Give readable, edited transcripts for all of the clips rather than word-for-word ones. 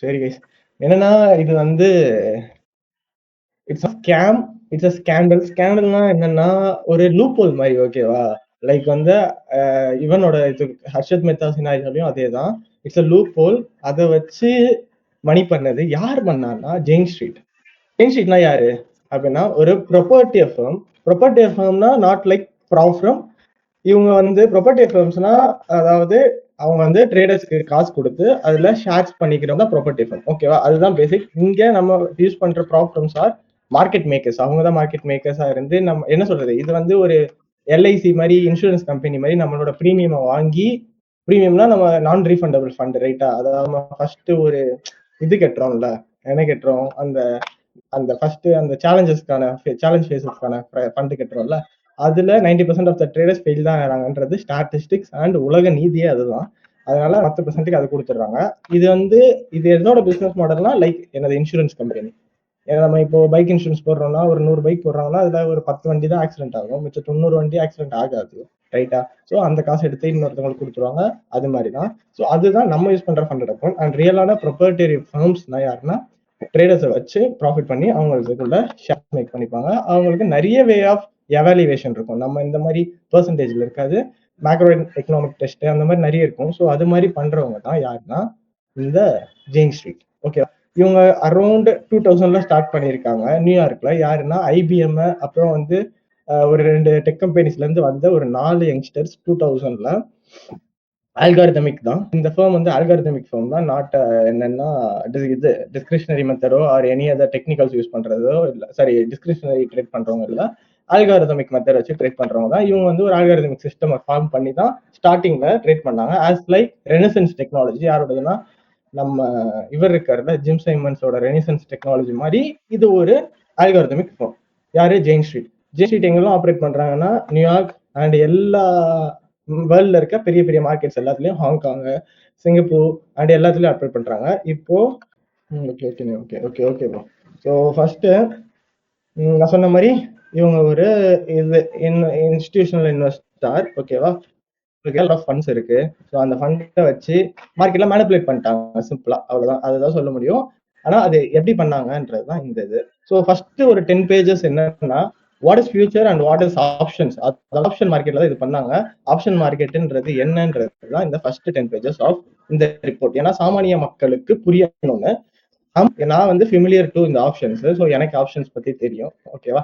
சரி கைஸ். என்னன்னா இது வந்து it's a scam. It's a scandal. ஸ்கேண்டல்னா என்னன்னா ஒரு லூப் ஹோல் மாதிரி, ஓகேவா? லைக் வந்து இவனோட இது ஹர்ஷத் மெத்தா சினாரியோலயும் அதேதான். It's a loop whole. அதை வச்சு மணி பண்ணது யார் பண்ணான்னா ஜெயின் ஸ்ட்ரீட். ஜெயின் ஸ்ட்ரீட்னா யாரு அப்படின்னா ஒரு ப்ரொபர்ட்டி ஃபர்ம். ப்ரொபர்ட்டி ஃபர்ம்னா நாட் லைக் ப்ராஃப்ரம். இவங்க வந்து ப்ரொபர்ட்டி ஃபர்ம்ஸ்னா அதாவது அவங்க வந்து ட்ரேடர்ஸ்க்கு காசு கொடுத்து அதுல ஷேர்ஸ் பண்ணிக்கிறவங்க ப்ராப்பர்ட்டி ஃபர்ம், ஓகேவா? அதுதான் பேசிக். இங்க நம்ம யூஸ் பண்ற ப்ராப்ளம்ஸ் ஆர் மார்க்கெட் மேக்கர்ஸ். அவங்க தான் மார்க்கெட் மேக்கர்ஸா இருந்து நம்ம என்ன சொல்றது, இது வந்து ஒரு எல்ஐசி மாதிரி இன்சூரன்ஸ் கம்பெனி மாதிரி நம்மளோட ப்ரீமியம் வாங்கி, ப்ரீமியம்னா நம்ம நான் ரீஃபண்டபிள் ஃபண்ட், ரைட்டா? அதாவது நம்ம ஃபர்ஸ்ட் ஒரு இது கட்டுறோம்ல, என்ன கட்டுறோம், அந்த அந்த ஃபர்ஸ்ட் அந்த சேலஞ்ச் ஃபேஸஸ்க்கான ஃபண்ட் கட்டுறோம்ல, அதுல 90% ஆஃப் த ட்ரேடர்ஸ் ஃபெயில் தான் ஆகிறாங்கன்றது ஸ்டாட்டிஸ்டிக்ஸ் அண்ட் உலக நீதியே அதுதான். அதனால 10% அது கொடுத்துட்றாங்க. இது வந்து இது எதோட பிசினஸ் மாடல்னா லைக் எனது இன்சூரன்ஸ் கம்பெனி. நம்ம இப்போ பைக் இன்சூரன்ஸ் போடுறோம்னா ஒரு 100 பைக் போடுறாங்கன்னா அதுல ஒரு 10 வண்டி தான் ஆக்சிடென்ட் ஆகும், மிச்சம் 90 வண்டி ஆக்சிடென்ட் ஆகாது, ரைட்டா? ஸோ அந்த காசு எடுத்து இன்னொருத்தவங்களுக்கு கொடுத்துருவாங்க. அது மாதிரி தான். ஸோ அதுதான் நம்ம யூஸ் பண்ற ஃபண்ட் அக்கௌண்ட். அண்ட் ரியலான ப்ரொபர்ட்டரி ஃபர்ம்ஸ்னா யாருன்னா ட்ரேடர்ஸை வச்சு ப்ராஃபிட் பண்ணி அவங்களுக்குள்ள ஷேர் மேக் பண்ணிப்பாங்க. அவங்களுக்கு நிறைய வே ஆஃப் எவாலுவேஷன் இருக்கும். நம்ம இந்த மாதிரி பெர்சன்டேஜ்ல இருக்காது. மேக்ரோ எக்கனாமிக் டெஸ்ட் அந்த மாதிரி நிறைய இருக்கும். ஸோ அது மாதிரி பண்றவங்க தான் யாருன்னா இந்த ஜெயின் ஸ்ட்ரீட், ஓகே? இவங்க அரௌண்ட் 2000ல ஸ்டார்ட் பண்ணியிருக்காங்க நியூயார்க்ல. யாருன்னா ஐபிஎம், அப்புறம் வந்து ஒரு 2 டெக் கம்பெனிஸ்ல இருந்து வந்த ஒரு 4 யங்ஸ்டர்ஸ் 2000ல. ஆல்காரிதமிக் தான் இந்த ஃபர்ம், வந்து ஆல்காரிதமிக் ஃபர்ம் தான். நாட் என்னன்னா இது டிஸ்கிரிஷனரி மெத்தடோ or any other technicals use பண்றதோ இல்ல, சாரி, டிஸ்கிரிஷனரி ட்ரேட் பண்றவங்க இல்ல, ஆல்காரிதமிக் மெத்தட் வச்சு ட்ரேட் பண்றவங்க தான். இவங்க வந்து ஒரு ஆல்காரிதமிக் சிஸ்டம் ஃபார்ம் பண்ணி தான் ஸ்டார்டிங்ல ட்ரேட் பண்ணாங்க. As like Renaissance Technology. யாரோடதுன்னா நம்ம இவர் இருக்காருல்ல, ஜிம் சைமன்ஸோட ரெனிசன்ஸ் டெக்னாலஜி மாதிரி இது ஒரு ஆல்காரிதமிக் ஃபர்ம். யாரு? ஜெயின் ஸ்ட்ரீட். ஜெயின் ஸ்ட்ரீட் எங்கெல்லாம் ஆப்ரேட் பண்றாங்கன்னா நியூயார்க் அண்ட் எல்லா வேர்ல்ட்ல இருக்க பெரிய பெரிய மார்க்கெட்ஸ் எல்லாத்துலயும், ஹாங்காங், சிங்கப்பூர் அண்ட் எல்லாத்துலயும் ஆப்ரேட் பண்றாங்க இப்போ. Okay okay okay okay okay bro. So first நான் சொன்ன மாதிரி இவங்க ஒரு இது இன்ஸ்டிடியூஷனல் இன்வெஸ்டர், ஓகேவா? ஆஃப் ஃபண்ட்ஸ் இருக்கு. ஸோ அந்த ஃபண்டை வச்சு மார்க்கெட்ல மேனிபுலேட் பண்ணிட்டாங்க, சிம்பிளா. அவ்வளவுதான், அதுதான் சொல்ல முடியும். ஆனா அது எப்படி பண்ணாங்கன்றதுதான் இந்த இது. ஸோ ஃபர்ஸ்ட் ஒரு 10 பேஜஸ் என்னன்னா what is future and what is options. Option மார்க்கெட்ல தான் இது பண்ணாங்க. ஆப்ஷன் மார்க்கெட்ன்றது என்னன்றது தான் இந்த ஃபர்ஸ்ட் 10 பேஜஸ் ஆஃப் இந்த ரிப்போர்ட். ஏன்னா சாமானிய மக்களுக்கு புரியணும்னு நான் வந்து ஃபெமிலியர் டு இந்த ஆப்ஷன்ஸ். ஸோ எனக்கு ஆப்ஷன்ஸ் பத்தி தெரியும், ஓகேவா?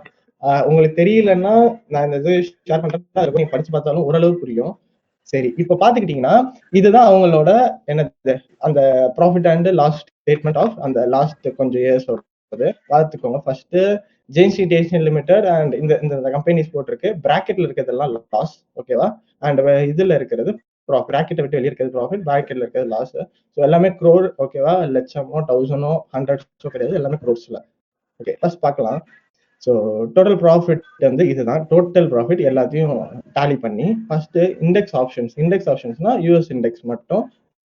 உங்களுக்கு தெரியலன்னா நான் இந்த இது ஷேர் பண்றேன், நீங்க படிச்சு பார்த்தாலும் ஓரளவு புரியும். சரி, இப்ப பாத்துக்கிட்டீங்கன்னா இதுதான் அவங்களோட என்னது அந்த profit and loss statement of அந்த லாஸ்ட் கொஞ்சம் இயர்ஸ் பார்த்துக்கோங்க. First Jane Street Asian limited and இந்த இந்த கம்பெனிஸ் போட்டிருக்கு. பிராக்கெட்ல இருக்கிறதெல்லாம் லாஸ், ஓகேவா? அண்ட் இதுல இருக்கிறது பிராக்கெட்டை விட்டு வெளியே இருக்கிறது ப்ராஃபிட், பிராக்கெட்ல இருக்கிறது லாஸ். ஸோ எல்லாமே க்ரோர், ஓகேவா? லட்சமோ தௌசண்டோ ஹண்ட்ரட்ஸோ கிடையாது, எல்லாமே க்ரோர்ஸ்ல. ஓகே, ஃபர்ஸ்ட் பார்க்கலாம். ஸோ டோட்டல் ப்ராஃபிட் வந்து இதுதான். டோட்டல் ப்ராஃபிட் எல்லாத்தையும் டாலி பண்ணி ஃபர்ஸ்ட் இண்டெக்ஸ் ஆப்ஷன்ஸ். இண்டெக்ஸ் ஆப்ஷன்ஸ்னா யூஎஸ் இண்டெக்ஸ் மட்டும்.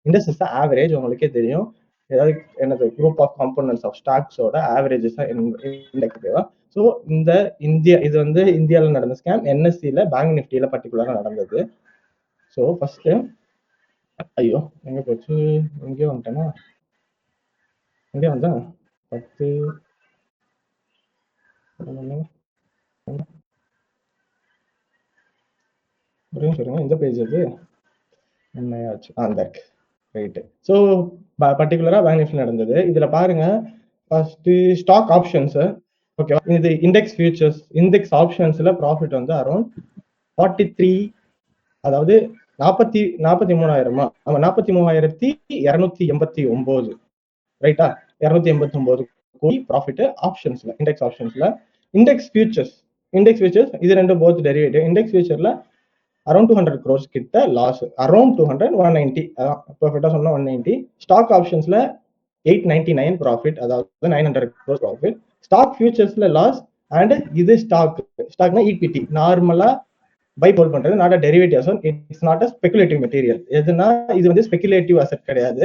இண்டெக்ஸ் இஸ் ஆவரேஜ், உங்களுக்கே தெரியும். ஏதாவது என்னது குரூப் ஆஃப் காம்பனன்ட்ஸ் ஆஃப் ஸ்டாக்ஸோட ஆவரேஜஸ் இண்டெக்ஸ், ஓகேவா? ஸோ இந்த இந்தியா இது வந்து இந்தியாவில் நடந்த ஸ்கேம். என்எஸ்சியில் பேங்க் நிஃப்டியில் பர்டிகுலராக நடந்தது. ஸோ ஃபர்ஸ்ட் ஐயோ எங்க போச்சு, எங்கேயோ வந்துட்டேன்னா, எங்கே வந்தேன்? 10 சொல்லுங்க, எந்த பேஜ் அது என்னையாச்சு? அந்த ரைட்டு. ஸோ பர்டிகுலரா பேங்க் நிஃப்டி நடந்தது. இதுல பாருங்க, ஃபர்ஸ்ட் ஸ்டாக் ஆப்ஷன்ஸ், ஓகேவா? இது இண்டெக்ஸ் ஃபியூச்சர்ஸ். இண்டெக்ஸ் ஆப்ஷன்ஸ்ல ப்ராஃபிட் வந்து அரௌண்ட் 43, அதாவது 43,000, ஆமா 43,289, ரைட்டா? 289 கோடி ப்ராஃபிட் ஆப்ஷன்ஸ்ல, இண்டெக்ஸ் ஆப்ஷன்ஸ்ல. இண்டெக்ஸ் ஃபியூச்சர்ஸ், இது ரெண்டும் போத் டெரிவேட்டிவ். இண்டெக்ஸ் ஃபியூச்சர்ல அரௌண்ட் 200 crores கிட்ட லாஸ். அரௌண்ட் 200, 190, அதான் பர்ஃபெக்டா சொன்னா 190. ஸ்டாக் ஆப்ஷன்ஸ்ல 899 ப்ராஃபிட், அதாவது 900 crores ப்ராஃபிட். ஸ்டாக் ஃபியூச்சர்ஸ்ல லாஸ். அண்ட் இது ஸ்டாக்னா ஈக்விட்டி, நார்மலா பை ஹோல்ட் பண்றது, not a derivative asset. It's not a speculative material. எதுனா இது வந்து ஸ்பெகுலேட்டிவ் அசெட் கிடையாது.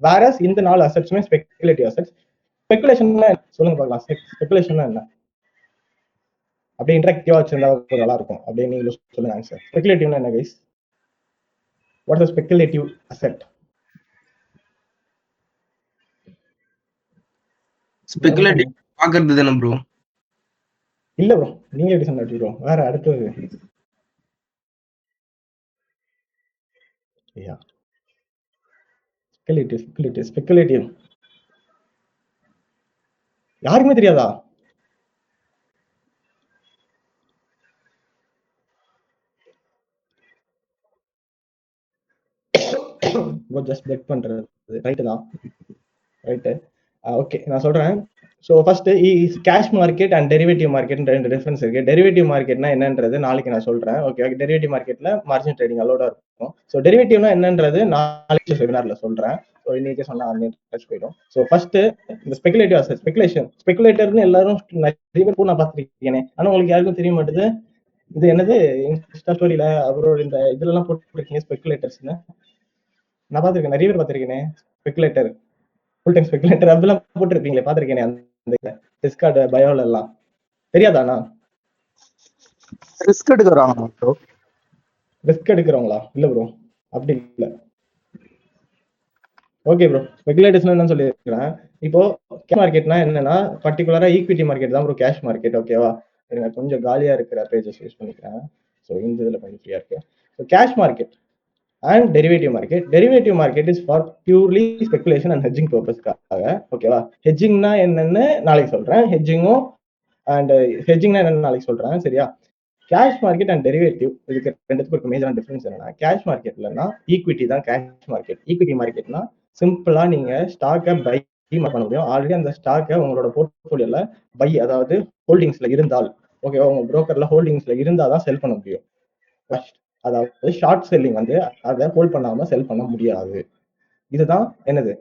வேற இந்த 4 அசெட்ஸுமே ஸ்பெகுலேட்டிவ் அசெட்ஸ். ஸ்பெகுலேஷன் சொல்லுங்க பார்க்கலாம். ஸ்பெகுலேஷன் என்ன? அப்படியே இன்டராக்டிவா வச்சிருந்தா நல்லா இருக்கும். அப்படியே நீங்க சொல்லுங்க ஆன்சர். ஸ்பெகுலேட்டிவ்னா என்ன guys? What is speculative asset? என்ன ப்ரோ ஸ்பெகுலேட்டிவ் சொன்னீங்க? பாக்குறது தானே ப்ரோ. இல்ல ப்ரோ. நீங்க எப்படி சொன்ன ப்ரோ? வேற அடுத்தது. ஐயா ஸ்பெகுலேட்டிவ். யாருக்குமே தெரியாதா? ப்ரோ ஜஸ்ட் பெட் பண்றது. ரைட்டு தான். ரைட்டு. ஓகே நான் சொல்றேன். So first cash market and derivative market ரெண்டு டிஃபரன்ஸ் இருக்கு. டெரிவேட்டிவ் மார்க்கெட்னா என்னன்றது நாளைக்கு நான் சொல்றேன். ஓகே டெரிவேட்டிவ் மார்க்கெட்ல மார்ஜின் ட்ரேடிங் அலோடா இருக்கும். ஸோ டெரிவேட்டிவ்னா என்னன்றது நாளைக்கு வெபினார்ல சொல்றேன். ஸோ இன்னைக்கு சொன்னா டச் போயிடும். ஸோ ஃபர்ஸ்ட் இந்த ஸ்பெகுலேட்டிவ் அசெட் ஸ்பெகுலேட்டர்னு எல்லாரும் நிறைய பேர் நான் பார்த்துருக்கேன். ஆனா உங்களுக்கு யாருக்கும் தெரிய மாட்டேது. இது என்னது இன்ஸ்டா ஸ்டோரியில அப்புறம் இந்த இதெல்லாம் போட்டுருக்கீங்க ஸ்பெகுலேட்டர்ஸ்னு. நான் பார்த்துருக்கேன், நிறைய பேர் பார்த்துருக்கேனே. ஸ்பெகுலேட்டர், ஃபுல் டைம் ஸ்பெகுலேட்டர் அப்படிலாம் போட்டிருப்பீங்களே, பார்த்துருக்கேனே அந்த டிஸ்கார்டு பயோல எல்லாம். தெரியாதாண்ணா? ரிஸ்க் எடுக்கிறாங்க ப்ரோ. ரிஸ்க் எடுக்கிறவங்களா? இல்ல ப்ரோ, அப்படி இல்ல. ஓகே ப்ரோ, ஸ்பெகுலேட்டர்ஸ் என்ன சொல்லியிருக்கிறேன். இப்போ கேஷ் மார்க்கெட்னா என்னன்னா பர்டிகுலரா ஈக்விட்டி மார்க்கெட் தான் ப்ரோ கேஷ் மார்க்கெட். ஓகேவா? எனக்கு கொஞ்சம் காலியா இருக்கிற பேஜஸ் யூஸ் பண்ணிக்கிறேன். ஸோ இந்த இதில் கொஞ்சம் ஃப்ரீயா இருக்கு. So cash market and derivative market. Derivative market is for purely speculation and hedging பர்பஸ்க்காக. ஓகேவா? ஹெட்ஜிங்னா என்னன்னு நாளைக்கு சொல்றேன். ஹெட்ஜிங்கும் அண்ட் ஹெட்ஜிங்னா என்னன்னு நாளைக்கு சொல்றேன். சரியா? கேஷ் மார்க்கெட் அண்ட் டெரிவேட்டிவ் இதுக்கு ரெண்டுத்துக்கும் ஒரு மேஜரான டிஃபரன்ஸ் என்னன்னா, கேஷ் மார்க்கெட்லன்னா ஈக்விட்டி தான் கேஷ் மார்க்கெட். ஈக்விட்டி மார்க்கெட்னா சிம்பிளா நீங்க ஸ்டாக்கை பை பண்ண முடியும். ஆல்ரெடி அந்த ஸ்டாக்கை உங்களோட போர்ட்ஃபோலியோல பை, அதாவது ஹோல்டிங்ஸ்ல இருந்தால், ஓகேவா, உங்க புரோக்கர்ல ஹோல்டிங்ஸ்ல இருந்தால் தான் செல் பண்ண முடியும். அதாவது ஷார்ட் செல்லிங் வந்து அதை ஹோல்ட் பண்ணாம செல் பண்ண முடியாது. இதுதான் என்னது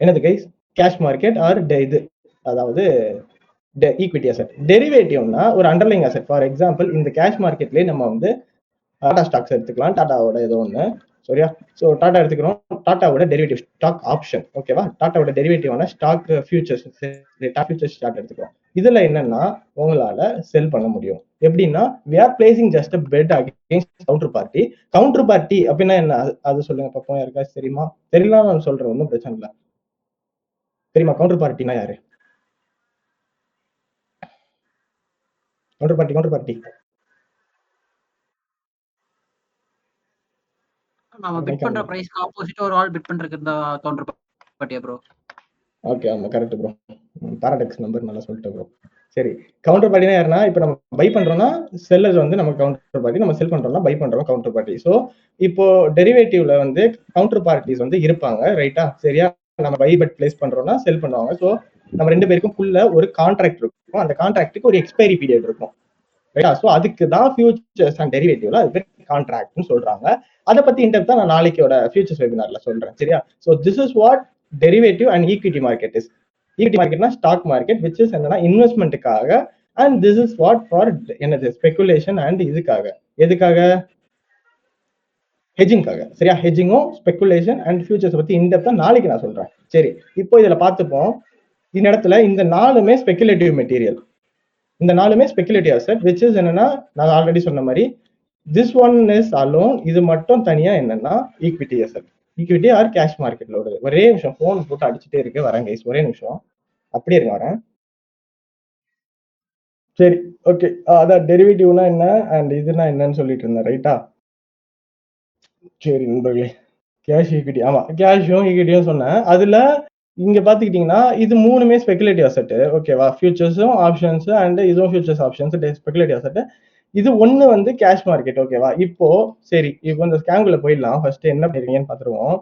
என்னது கைஸ்? கேஷ் மார்க்கெட் ஆர் இது, அதாவது ஈக்விட்டி அசெட். டெரிவேட்டிவ்னா ஒரு அண்டர்லைங் அசெட். ஃபார் எக்ஸாம்பிள் இந்த கேஷ் மார்க்கெட்லயே நம்ம வந்து டாடா ஸ்டாக்ஸ் எடுத்துக்கலாம், டாடாவோட ஏதோ ஒன்று. சரியா? ஸோ டாடா எடுத்துக்கிறோம். டாட்டாவோட டெரிவேட்டிவ் ஸ்டாக் ஆப்ஷன். ஓகேவா? டாட்டாவோட டெரிவேட்டிவான ஸ்டாக் ஃபியூச்சர்ஸ், ஃபியூச்சர்ஸ் ஸ்டாக் எடுத்துக்கிறோம். இதுல என்னன்னா உங்களால செல் பண்ண முடியும். எப்படின்னா we are placing just a bet against counter party. Counter party அப்படின்னா என்ன? அது சொல்லுங்க பாப்போம். யாருக்காச்சும் தெரியுமா? தெரியலாம், நான் சொல்றேன், ஒன்றும் பிரச்சனை இல்லை. தெரியுமா கவுண்டர் பார்ட்டினா யாரு? கவுண்டர் பார்ட்டி நாம பிட் பண்ற பிரைஸ்க்கு ஆப்போசிட்டா ஒரு ஆள் பிட் பண்றதுக்கு இருந்தா கவுண்டர் பார்ட்டியா ப்ரோ? ஓகே, ஆமா கரெக்ட் ப்ரோ. பாராடாக்ஸ் நம்பர் நல்லா சொல்லிட்டு ப்ரோ. சரி, கவுண்டர் பார்ட்டினா யாருன்னா, இப்போ நம்ம பை பண்றோம்னா செல்லர் வந்து நம்ம கவுண்டர் பார்ட்டி, நம்ம செல் பண்றோம்னா பை பண்றோம் கவுண்டர் பார்ட்டி. ஸோ இப்போ டெரிவேட்டிவ்ல வந்து கவுண்டர் பார்ட்டிஸ் வந்து இருப்பாங்க, ரைட்டா? சரியா? நம்ம பை பெட் பிளேஸ் பண்றோம்னா செல் பண்ணுவாங்க. ஸோ நம்ம ரெண்டு பேருக்குள்ள ஒரு கான்ட்ராக்ட் இருக்கும். அந்த கான்ட்ராக்டுக்கு ஒரு எக்ஸ்பைரி பீரியட் இருக்கும், ரைட்டா? ஸோ அதுக்கு தான் ஃபியூச்சர்ஸ் அண்ட் டெரிவேட்டிவ்ல அது பேர் கான்ட்ராக்ட்னு சொல்றாங்க. அதை பத்தி இன்டெப்தா நான் நாளைக்கோட ஃபியூச்சர்ஸ் வெபினார்ல சொல்றேன். சரியா? So this is what derivative and equity market is. ஈக்விட்டி மார்க்கெட்னா ஸ்டாக் மார்க்கெட் விச் இஸ் என்னன்னா இன்வெஸ்ட்மெண்ட்டுக்காக. And this is what for என்னது ஸ்பெகுலேஷன் அண்ட் இதுக்காக. எதுக்காக? ஹெஜிங்காக. சரியா? ஹெஜிங்கும் ஸ்பெகுலேஷன் அண்ட் ஃபியூச்சர்ஸ் பத்தி இன்டெப்தா நாளைக்கு நான் சொல்றேன். சரி, இப்போ இதுல பார்த்துப்போம். இந்த இடத்துல இந்த நாலுமே ஸ்பெகுலேட்டிவ் மெட்டீரியல். இந்த நாலுமே ஸ்பெகுலேட்டிவ் அசெட் விச் இஸ் என்னன்னா, நான் ஆல்ரெடி சொன்ன மாதிரி திஸ் ஒன் இஸ் அலோன். இது மட்டும் தனியா என்னன்னா equity asset. Equity R cash மார்க்கெட்ல ஓடுது. ஒரே நிமிஷம், போன் போட்டு அடிச்சுட்டே இருக்கு, வரேன் கைஸ், ஒரே நிமிஷம், அப்படியே இருங்க, வரேன். சரி, ஓகே. அதான் டெரிவேட்டிவ்னா என்ன அண்ட் இதுனா என்னன்னு சொல்லிட்டு இருந்தேன், ரைட்டா? சரி நண்பர்களே, கேஷ் ஈக்விட்டி, ஆமா கேஷும் ஈக்விட்டியும் சொன்னேன். அதுல இங்க பாத்துக்கிட்டீங்கன்னா இது மூணுமே ஸ்பெகுலேட்டிவ் அசெட். ஓகேவா? ஃபியூச்சர்ஸும் ஆப்ஷன்ஸ் அண்ட் இதுவும் ஃபியூச்சர்ஸ் ஆப்ஷன்ஸ் ஸ்பெகுலேட்டிவ் அசெட். இது ஒண்ணு வந்து கேஷ் மார்க்கெட். ஓகேவா? இப்போ சரி, இப்போ இந்த ஸ்கேம்குள்ள போயிடலாம். ஃபர்ஸ்ட் என்ன பண்ணிருக்கீங்கன்னு பாத்துருவோம்.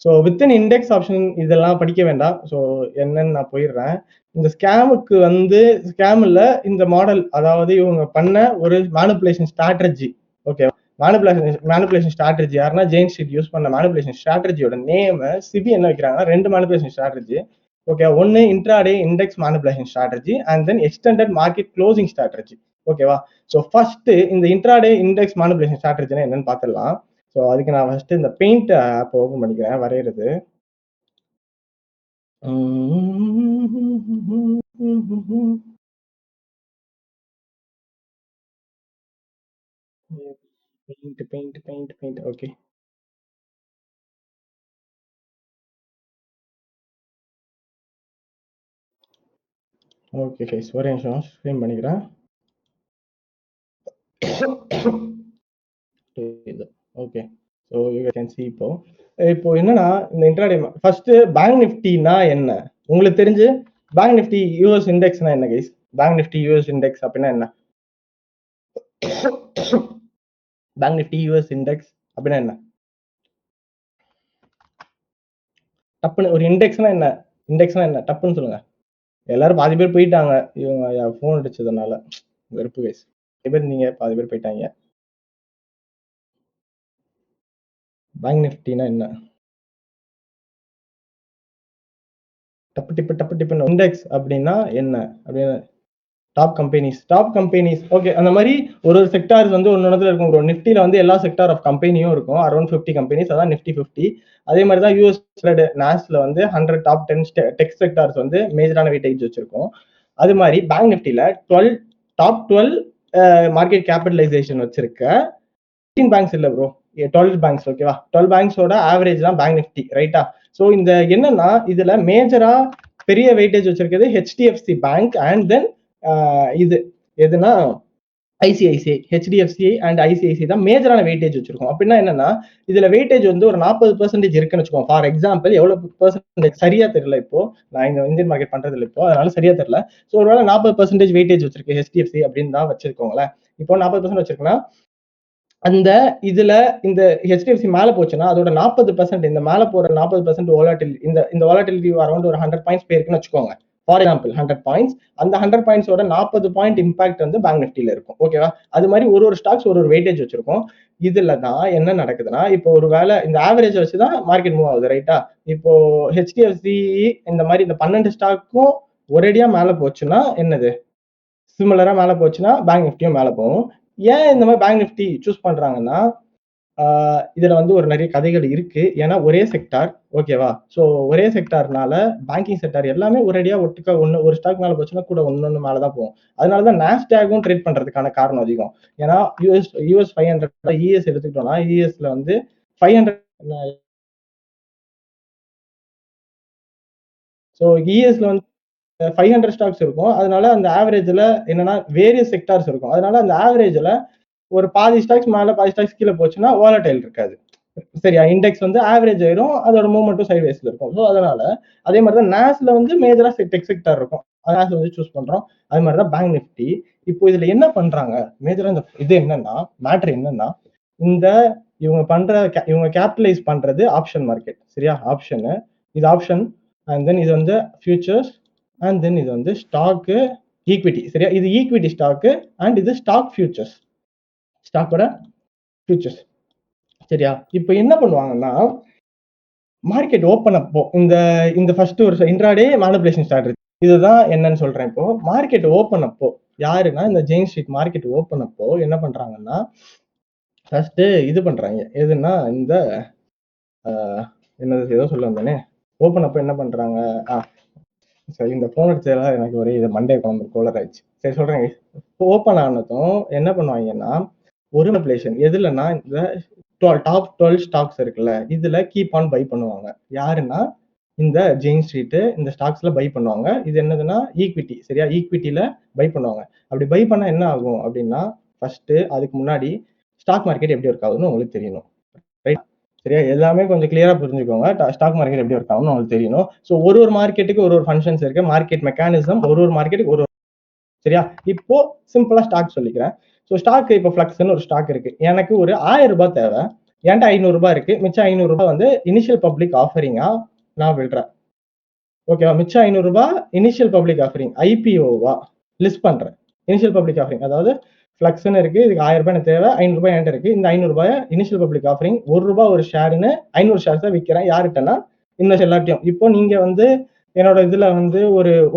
ஸோ வித்தின் இண்டெக்ஸ் ஆப்ஷன் இதெல்லாம் படிக்க வேண்டாம். ஸோ என்னன்னு நான் போயிடுறேன். இந்த ஸ்கேமுக்கு வந்து ஸ்கேம்ல இந்த மாடல், அதாவது இவங்க பண்ண ஒரு manipulation strategy. Okay, manipulation strategy யாருன்னா ஜெயின் ஸ்ட்ரீட் யூஸ் பண்ண மேனிபுலேஷன் ஸ்ட்ராட்டஜியோட நேம் சிபி என்ன வைக்கிறாங்கன்னா, ரெண்டு மேனிபுலேஷன் ஸ்ட்ராட்டஜி. ஓகே, ஒன்னு intraday index manipulation strategy and then extended market closing strategy. ஓகேவா? ஸோ ஃபர்ஸ்ட் இந்த இன்ட்ராடே இண்டெக்ஸ் மேனிபுலேஷன் ஸ்ட்ராட்டஜினா என்னன்னு பார்த்துடலாம். ஸோ அதுக்கு நான் ஃபர்ஸ்ட் இந்த பெயிண்ட் ஆப் ஓபன் பண்ணிக்கிறேன், வரைகிறது. Paint okay. ஓகே கைஸ், ஒரே நிமிஷம் ஸ்ட்ரீம் பண்ணிக்கிறேன். Okay, so you can see. இப்போ என்னன்னா, இந்த இன்ட்ராடே ஃபர்ஸ்ட் பேங்க் நிஃப்டினா என்ன உங்களுக்கு தெரிஞ்சு? பேங்க் நிஃப்டி யூஎஸ் இண்டெக்ஸ்னா என்ன guys? Bank Nifty US index அப்படின்னா என்ன? பேங்க் நிஃப்டி யூஎஸ் இண்டெக்ஸ் அப்படின்னா என்ன? டப்புன்னு ஒரு இண்டெக்ஸ்னா என்ன? இண்டெக்ஸ்னா என்ன? டப்புன்னு சொல்லுங்க. எல்லாரும் பாதி பேர் போயிட்டாங்க, இவங்க ஃபோன் அடிச்சதுனால. வெறுப்பு கைஸ். பாதி பேர் நீங்க பாதி பேர் போயிட்டாங்க. பேங்க் நிஃப்டினா என்ன? டப்பு டிப்பு இண்டெக்ஸ் அப்படின்னா என்ன அப்படின்னு? Top companies. ஓகே, அந்த மாதிரி ஒரு செக்டார்ஸ் வந்து ஒரு இடத்துல இருக்கும் ப்ரோ. நிஃப்டில வந்து எல்லா செக்டார் ஆஃப் கம்பெனியும் இருக்கும். அரௌண்ட் 50 கம்பெனிஸ், அதான் நிஃப்டி 50. அதே மாதிரி தான் யூஎஸ் நாஸ்ல வந்து 100 டாப் 10 டெக் செக்டார்ஸ் வந்து மேஜரான வெயிட்டேஜ் வச்சிருக்கோம். அது மாதிரி பேங்க் நிஃப்டில டாப் 12 மார்க்கெட் கேபிட்டலைசேஷன் வச்சிருக்க 15 பேங்க்ஸ் இல்ல ப்ரோ, 12 பேங்க்ஸ். ஓகேவா? 12 பேங்க்ஸோட ஆவரேஜ் தான் பேங்க் நிஃப்டி, ரைட்டா? ஸோ இந்த என்னன்னா, இதுல மேஜரா பெரிய வெயிட்டேஜ் வச்சிருக்கிறது ஹெச்டிஎஃப்சி பேங்க் அண்ட் தென் இது எதுனா ஐசிஐசிஐ. ஹெச்டிஎஃப்சி அண்ட் ஐசிஐசிஐ தான் மேஜரான வெயிட்டேஜ் வச்சிருக்கோம். அப்படின்னா என்னன்னா, இதுல வெயிட்டேஜ் வந்து ஒரு 40% இருக்குன்னு வச்சுக்கோங்க. ஃபார் எக்ஸாம்பிள் எவ்வளவு பெர்சன்டேஜ் சரியா தெரியல, இப்போ நான் இந்த இந்தியன் மார்க்கெட் பண்றது இல்லை இப்போ, அதனால சரியா தெரியல. ஸோ ஒருவேளை 40% வெயிட்டேஜ் வச்சிருக்கு ஹெச்டிஎஃப்சி அப்படின்னு தான் வச்சிருக்கோங்களேன். இப்போ 40% வச்சிருக்குன்னா, அந்த இதுல இந்த ஹெச்டிஎஃப்சி மேல போச்சுன்னா அதோட 40%, இந்த மேல போற 40% வாலட்டிலிட்டி, இந்த வாலட்டிலிட்டி அரௌண்ட் ஒரு 100 பாயிண்ட்ஸ் போயிருக்குன்னு வச்சுக்கோங்க. ஃபார் எக்ஸாம்பிள் 100 பாயிண்ட்ஸ், அந்த 100 பாயிண்ட்ஸோட 40 பாயிண்ட் இம்பாக்ட் வந்து பேங்க் நிஃப்டில இருக்கும். ஓகேவா? அது மாதிரி ஒரு ஸ்டாக்ஸ் ஒரு வெயிட்டேஜ் வச்சிருக்கோம். இதுல தான் என்ன நடக்குதுன்னா, இப்போ ஒரு வேலை இந்த ஆவரேஜ் வச்சுதான் மார்க்கெட் மூவ் ஆகுது, ரைட்டா? இப்போ ஹெச்டிஎஃப்சி இந்த மாதிரி இந்த 12 ஸ்டாக்கும் ஒரேடியா மேல போச்சுன்னா என்னது, சிமிலரா மேல போச்சுன்னா பேங்க் நிஃப்டியும் மேல போகும். ஏன் இந்த மாதிரி பேங்க் நிஃப்டி சூஸ் பண்றாங்கன்னா, இதுல வந்து ஒரு நிறைய கதைகள் இருக்கு. ஏன்னா ஒரே செக்டார், ஓகேவா? ஸோ ஒரே செக்டார்னால பேங்கிங் செக்டார் எல்லாமே ஒரேடியா ஒட்டுக்கா ஒரு ஸ்டாக் மேல போச்சுன்னா கூட ஒன்னொன்னு மேலதான் போகும். அதனாலதான் நாஸ்டாகும் ட்ரேட் பண்றதுக்கான காரணம் அதிகம். ஏன்னா யூஎஸ் 500 இஎஸ் எடுத்துக்கிட்டோம்னா, இஎஸ்ல வந்து 500, ஸோ இஎஸ்ல வந்து 500 ஸ்டாக்ஸ் இருக்கும். அதனால அந்த ஆவரேஜ்ல என்னன்னா வேரியஸ் செக்டார்ஸ் இருக்கும். அதனால அந்த ஆவரேஜ்ல ஒரு பாதி ஸ்டாக்ஸ் மேல பாதி ஸ்டாக்ஸ் கீழே போச்சுன்னா வாலடைல் இருக்காது. சரியா? இண்டெக்ஸ் வந்து ஆவரேஜ் ஆயிரும், அதோட மூவ்மெண்ட்டும் சைட்வேஸ்ல இருக்கும். ஸோ அதனால அதே மாதிரி தான் நாஸ்ல வந்து மேஜரா டெக் செக்டார் இருக்கும். நாஸ் வந்து சூஸ் பண்றோம். அது மாதிரி தான் பேங்க் நிஃப்டி. இப்போ இதுல என்ன பண்றாங்க மேஜரா, இந்த இது என்னன்னா, மேட்டர் என்னன்னா, இந்த இவங்க கேபிட்டலைஸ் பண்றது ஆப்ஷன் மார்க்கெட். சரியா? ஆப்ஷன், இது ஆப்ஷன், அண்ட் தென் இது வந்து ஃபியூச்சர்ஸ், அண்ட் தென் இது வந்து ஸ்டாக்கு, ஈக்விட்டி. சரியா? இது ஈக்விட்டி ஸ்டாக்கு அண்ட் இது ஸ்டாக் ஃபியூச்சர்ஸ், ஸ்டாக்கோட ஃபியூச்சர்ஸ். சரியா? இப்போ என்ன பண்ணுவாங்கன்னா, மார்க்கெட் ஓப்பன் அப்போ இந்த ஃபர்ஸ்ட் ஒரு இன்ட்ராடே மேனிபுலேஷன் ஸ்ட்ராட்டஜி, இதுதான் என்னன்னு சொல்றேன். இப்போ மார்க்கெட் ஓப்பன் அப்போ யாருன்னா, இந்த ஜெயின் ஸ்ட்ரீட் மார்க்கெட் ஓப்பன் அப்போ என்ன பண்றாங்கன்னா, ஃபர்ஸ்ட் இது பண்றாங்க. எதுன்னா இந்த என்னது ஏதோ சொல்ல வந்தானே, ஓப்பன் அப்போ என்ன பண்றாங்க, சரி இந்த போன் அடிச்சதெல்லாம் எனக்கு ஒரே இது மண்டே குழம்பு கோலர் ஆயிடுச்சு. சரி சொல்றேன். ஓப்பன் ஆனதும் என்ன பண்ணுவாங்கன்னா, ஒரு மேனிபுலேஷன் எதுலன்னா, இந்த டாப் 12 ஸ்டாக்ஸ் இருக்குல்ல, இதுல கீப் ஆன் பை பண்ணுவாங்க. யாருன்னா இந்த ஜெயின் ஸ்ட்ரீட் இந்த ஸ்டாக்ஸ்ல பை பண்ணுவாங்க. இது என்னதுன்னா ஈக்விட்டி. சரியா? ஈக்விட்டில பை பண்ணுவாங்க. அப்படி பை பண்ணா என்ன ஆகும் அப்படின்னா, ஃபர்ஸ்ட் அதுக்கு முன்னாடி ஸ்டாக் மார்க்கெட் எப்படி ஒர்க் ஆகுதுன்னு உங்களுக்கு தெரியணும், ரைட்? சரியா? எல்லாமே கொஞ்சம் கிளியரா புரிஞ்சுக்கோங்க. ஸ்டாக் மார்க்கெட் எப்படி ஒர்க் ஆகும்னு உங்களுக்கு தெரியணும். ஸோ ஒரு மார்க்கெட்டுக்கு ஒரு ஃபங்க்ஷன்ஸ் இருக்கு, மார்க்கெட் மெக்கானிசம் ஒரு மார்க்கெட்டுக்கு ஒரு. சரியா? இப்போ சிம்பிளா ஸ்டாக் சொல்லிக்கிறேன். ஸோ ஸ்டாக் இப்போ ஃபிளக்ஸ்னு ஒரு ஸ்டாக் இருக்கு. எனக்கு ஒரு 1000 ரூபாய் தேவை, என்கிட்ட 500 ரூபாய் இருக்கு. மிச்சம் 500 ரூபாய் வந்து இனிஷியல் பப்ளிக் ஆஃபரிங்கா நான் விடுறேன். ஓகேவா? மிச்சம் 500 ரூபாய் இனிஷியல் பப்ளிக் ஆஃபரிங், ஐபிஓவா லிஸ்ட் பண்றேன். இனிஷியல் பப்ளிக் ஆஃபரிங், அதாவது ஃபிளக்ஸ்னு இருக்கு, இதுக்கு 1000 ரூபாய் எனக்கு தேவை, 500 ரூபாய் என்கிட்ட இருக்கு. இந்த 500 ரூபாய் இனிஷியல் பப்ளிக் ஆஃபரிங், 1 ரூபாய் ஒரு ஷேர்னு 500 ஷேர்ஸை விற்கிறேன். யாருக்கிட்டனா இன்வெஸ்ட் எல்லாத்தையும். இப்போ நீங்க வந்து என்னோட இதுல வந்து